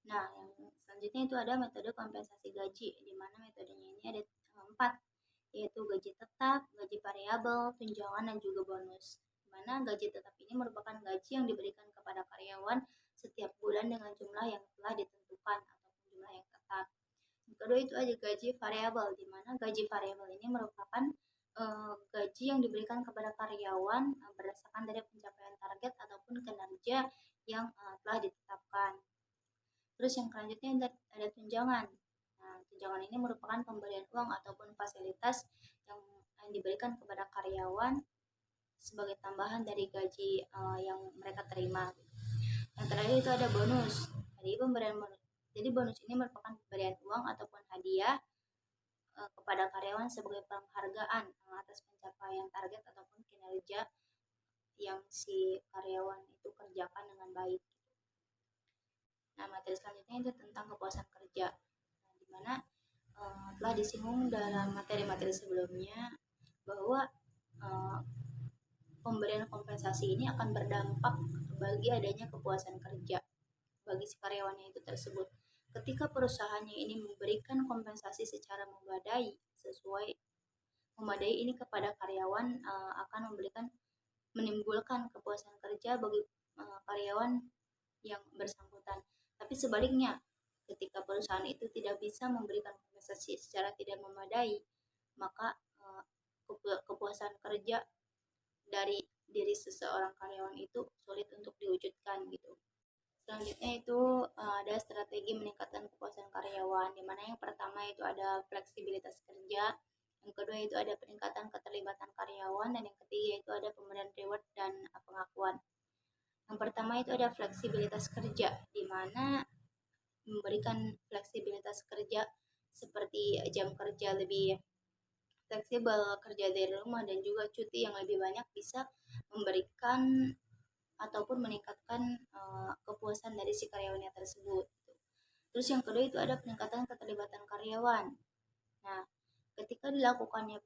Nah, yang selanjutnya itu ada metode kompensasi gaji, di mana metodenya ini ada 4, yaitu gaji tetap, gaji variabel, tunjangan, dan juga bonus. Di mana gaji tetap ini merupakan gaji yang diberikan kepada karyawan setiap bulan dengan jumlah yang telah ditentukan ataupun jumlah yang tetap. Yang kedua itu ada gaji variabel, di mana gaji variabel ini merupakan gaji yang diberikan kepada karyawan berdasarkan dari pencapaian target ataupun kinerja yang telah ditetapkan. Terus yang selanjutnya ada tunjangan. Nah, tunjangan ini merupakan pemberian uang ataupun fasilitas yang diberikan kepada karyawan sebagai tambahan dari gaji yang mereka terima. Yang terakhir itu ada bonus. Jadi bonus ini merupakan pemberian uang ataupun hadiah kepada karyawan sebagai penghargaan atas pencapaian target ataupun kinerja yang si karyawan itu kerjakan dengan baik. Nah, materi selanjutnya itu tentang kepuasan kerja. Nah, di mana telah disinggung dalam materi-materi sebelumnya bahwa pemberian kompensasi ini akan berdampak bagi adanya kepuasan kerja bagi si karyawannya itu tersebut. Ketika perusahaannya ini memberikan kompensasi secara memadai ini kepada karyawan akan menimbulkan kepuasan kerja bagi karyawan yang bersangkutan. Tapi sebaliknya, ketika perusahaan itu tidak bisa memberikan kompensasi secara tidak memadai, maka kepuasan kerja dari diri seseorang karyawan itu sulit untuk diwujudkan gitu. Selanjutnya itu ada strategi meningkatkan kepuasan karyawan, di mana yang pertama itu ada fleksibilitas kerja, yang kedua itu ada peningkatan keterlibatan karyawan, dan yang ketiga itu ada pemberian reward dan pengakuan. Yang pertama itu ada fleksibilitas kerja, di mana memberikan fleksibilitas kerja seperti jam kerja lebih fleksibel, kerja dari rumah, dan juga cuti yang lebih banyak bisa memberikan ataupun meningkatkan kepuasan dari si karyawannya tersebut. Terus yang kedua itu ada peningkatan keterlibatan karyawan. Nah, ketika dilakukan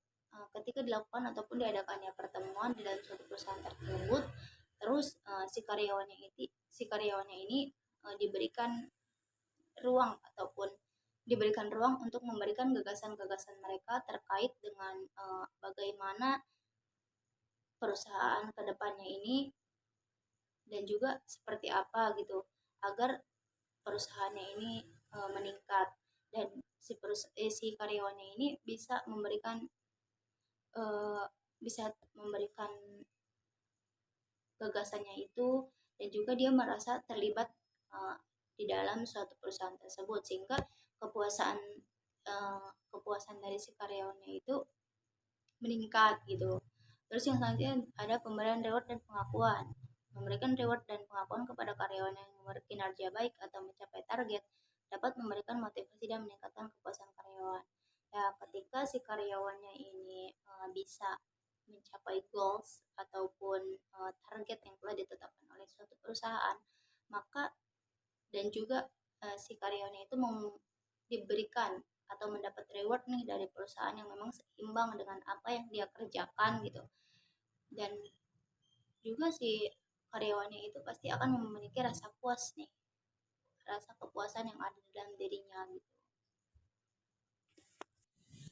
ataupun diadakannya pertemuan di dalam suatu perusahaan tersebut, terus si karyawannya ini diberikan ruang untuk memberikan gagasan-gagasan mereka terkait dengan bagaimana perusahaan kedepannya ini dan juga seperti apa gitu agar perusahaannya ini meningkat dan si karyawannya ini bisa memberikan gagasannya itu, dan juga dia merasa terlibat di dalam suatu perusahaan tersebut, sehingga kepuasan dari si karyawannya itu meningkat gitu. Terus yang selanjutnya ada pemberian reward dan pengakuan. Memberikan reward dan pengakuan kepada karyawan yang berkinerja baik atau mencapai target dapat memberikan motivasi dan meningkatkan kepuasan karyawan. Ya, ketika si karyawannya ini bisa mencapai goals ataupun target yang telah ditetapkan oleh suatu perusahaan, maka dan juga si karyawannya itu diberikan atau mendapat reward nih dari perusahaan yang memang seimbang dengan apa yang dia kerjakan gitu. Dan juga si karyawannya itu pasti akan memiliki rasa puas nih, rasa kepuasan yang ada di dalam dirinya gitu.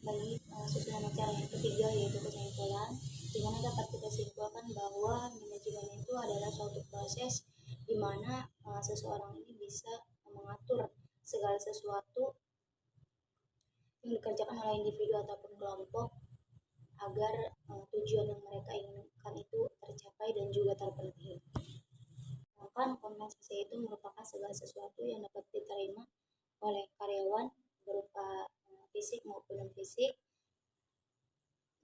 Bagi susunan acara yang ketiga yaitu kesimpulan, di mana dapat kita simpulkan bahwa manajemen itu adalah suatu proses di mana seseorang ini bisa mengatur segala sesuatu yang dikerjakan oleh individu ataupun kelompok agar tujuan yang mereka inginkan itu tercapai dan juga terpenuhi. Sedangkan kompensasi itu merupakan segala sesuatu yang dapat diterima oleh karyawan berupa fisik maupun non fisik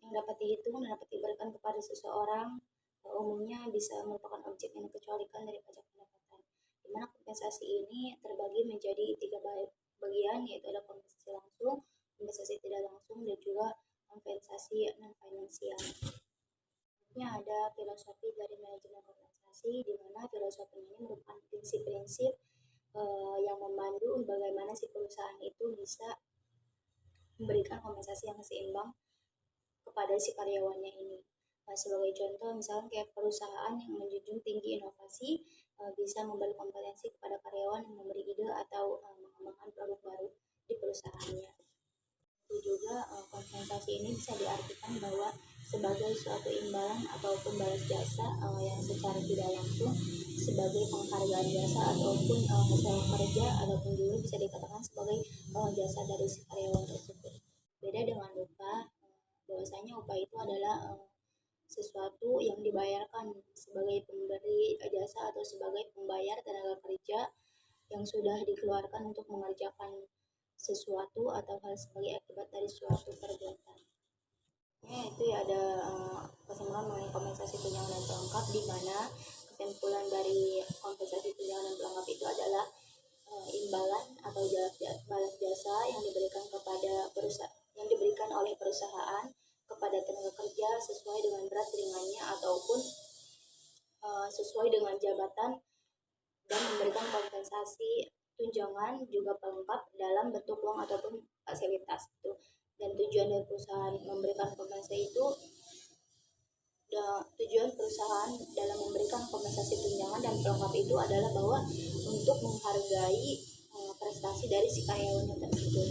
yang dapat dihitung dan dapat diberikan kepada seseorang, umumnya bisa merupakan objek yang dikecualikan dari pajak pendapatan, di mana kompensasi ini terbagi menjadi 3 bagian, yaitu ada kompensasi langsung, kompensasi tidak langsung, dan juga kompensasi non finansial. Selanjutnya ada filosofi dari manajemen kompensasi, di mana filosofi ini merupakan prinsip-prinsip yang memandu bagaimana si perusahaan itu bisa memberikan kompensasi yang seimbang kepada si karyawannya ini. Sebagai contoh, misalkan kayak perusahaan yang menjunjung tinggi inovasi bisa memberi kompetensi kepada karyawan yang memberi ide atau mengembangkan produk baru di perusahaannya. Itu juga kompensasi ini bisa diartikan bahwa sebagai suatu imbalan ataupun balas jasa yang secara tidak langsung sebagai penghargaan jasa ataupun hasil kerja ataupun juga bisa dikatakan sebagai jasa dari si karyawan tersebut. Beda dengan upah, bahwasanya upah itu adalah sesuatu yang dibayarkan sebagai pemberi jasa atau sebagai pembayar tenaga kerja yang sudah dikeluarkan untuk mengerjakan sesuatu atau hal sebagai akibat dari suatu perbuatan. Itu ya ada kesimpulan mengenai kompensasi tunjangan dan pelengkap, di mana kesimpulan dari kompensasi tunjangan dan pelengkap itu adalah imbalan atau balas jasa yang diberikan kepada yang diberikan oleh perusahaan kepada tenaga kerja sesuai dengan berat ringannya ataupun sesuai dengan jabatan, dan memberikan kompensasi tunjangan juga pelengkap dalam bentuk uang ataupun fasilitas itu. Dan tujuan dari perusahaan memberikan kompensasi itu, tujuan perusahaan dalam memberikan kompensasi tunjangan dan pelengkap itu adalah bahwa untuk menghargai prestasi dari si karyawannya tersebut.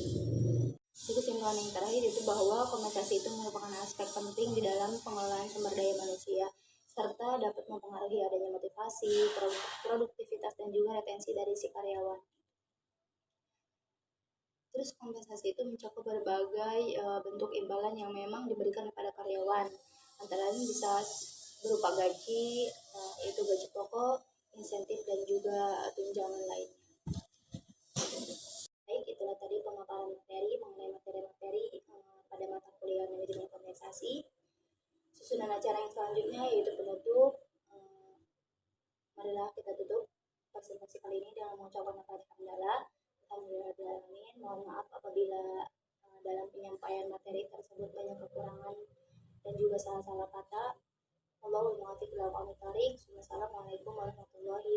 Jadi kesimpulan yang terakhir itu bahwa kompensasi itu merupakan aspek penting di dalam pengelolaan sumber daya manusia, serta dapat mempengaruhi adanya motivasi, produktivitas, dan juga retensi dari si karyawan. Terus kompensasi itu mencakup berbagai bentuk imbalan yang memang diberikan kepada karyawan, antara lain bisa berupa gaji, yaitu gaji pokok, insentif, dan juga tunjangan lainnya. Baik, itulah tadi pemaparan materi mengenai materi-materi pada mata kuliah manajemen kompensasi. Susunan acara yang selanjutnya yaitu penutup. Marilah kita tutup presentasi kali ini dengan mengucapkan alhamdulillah. Alhamdulillahirrahmanirrahim. Mohon maaf apabila dalam penyampaian materi tersebut banyak kekurangan dan juga salah-salah kata. Wallahul muwaffiq ila aqwamit thoriq. Wassalamualaikum warahmatullahi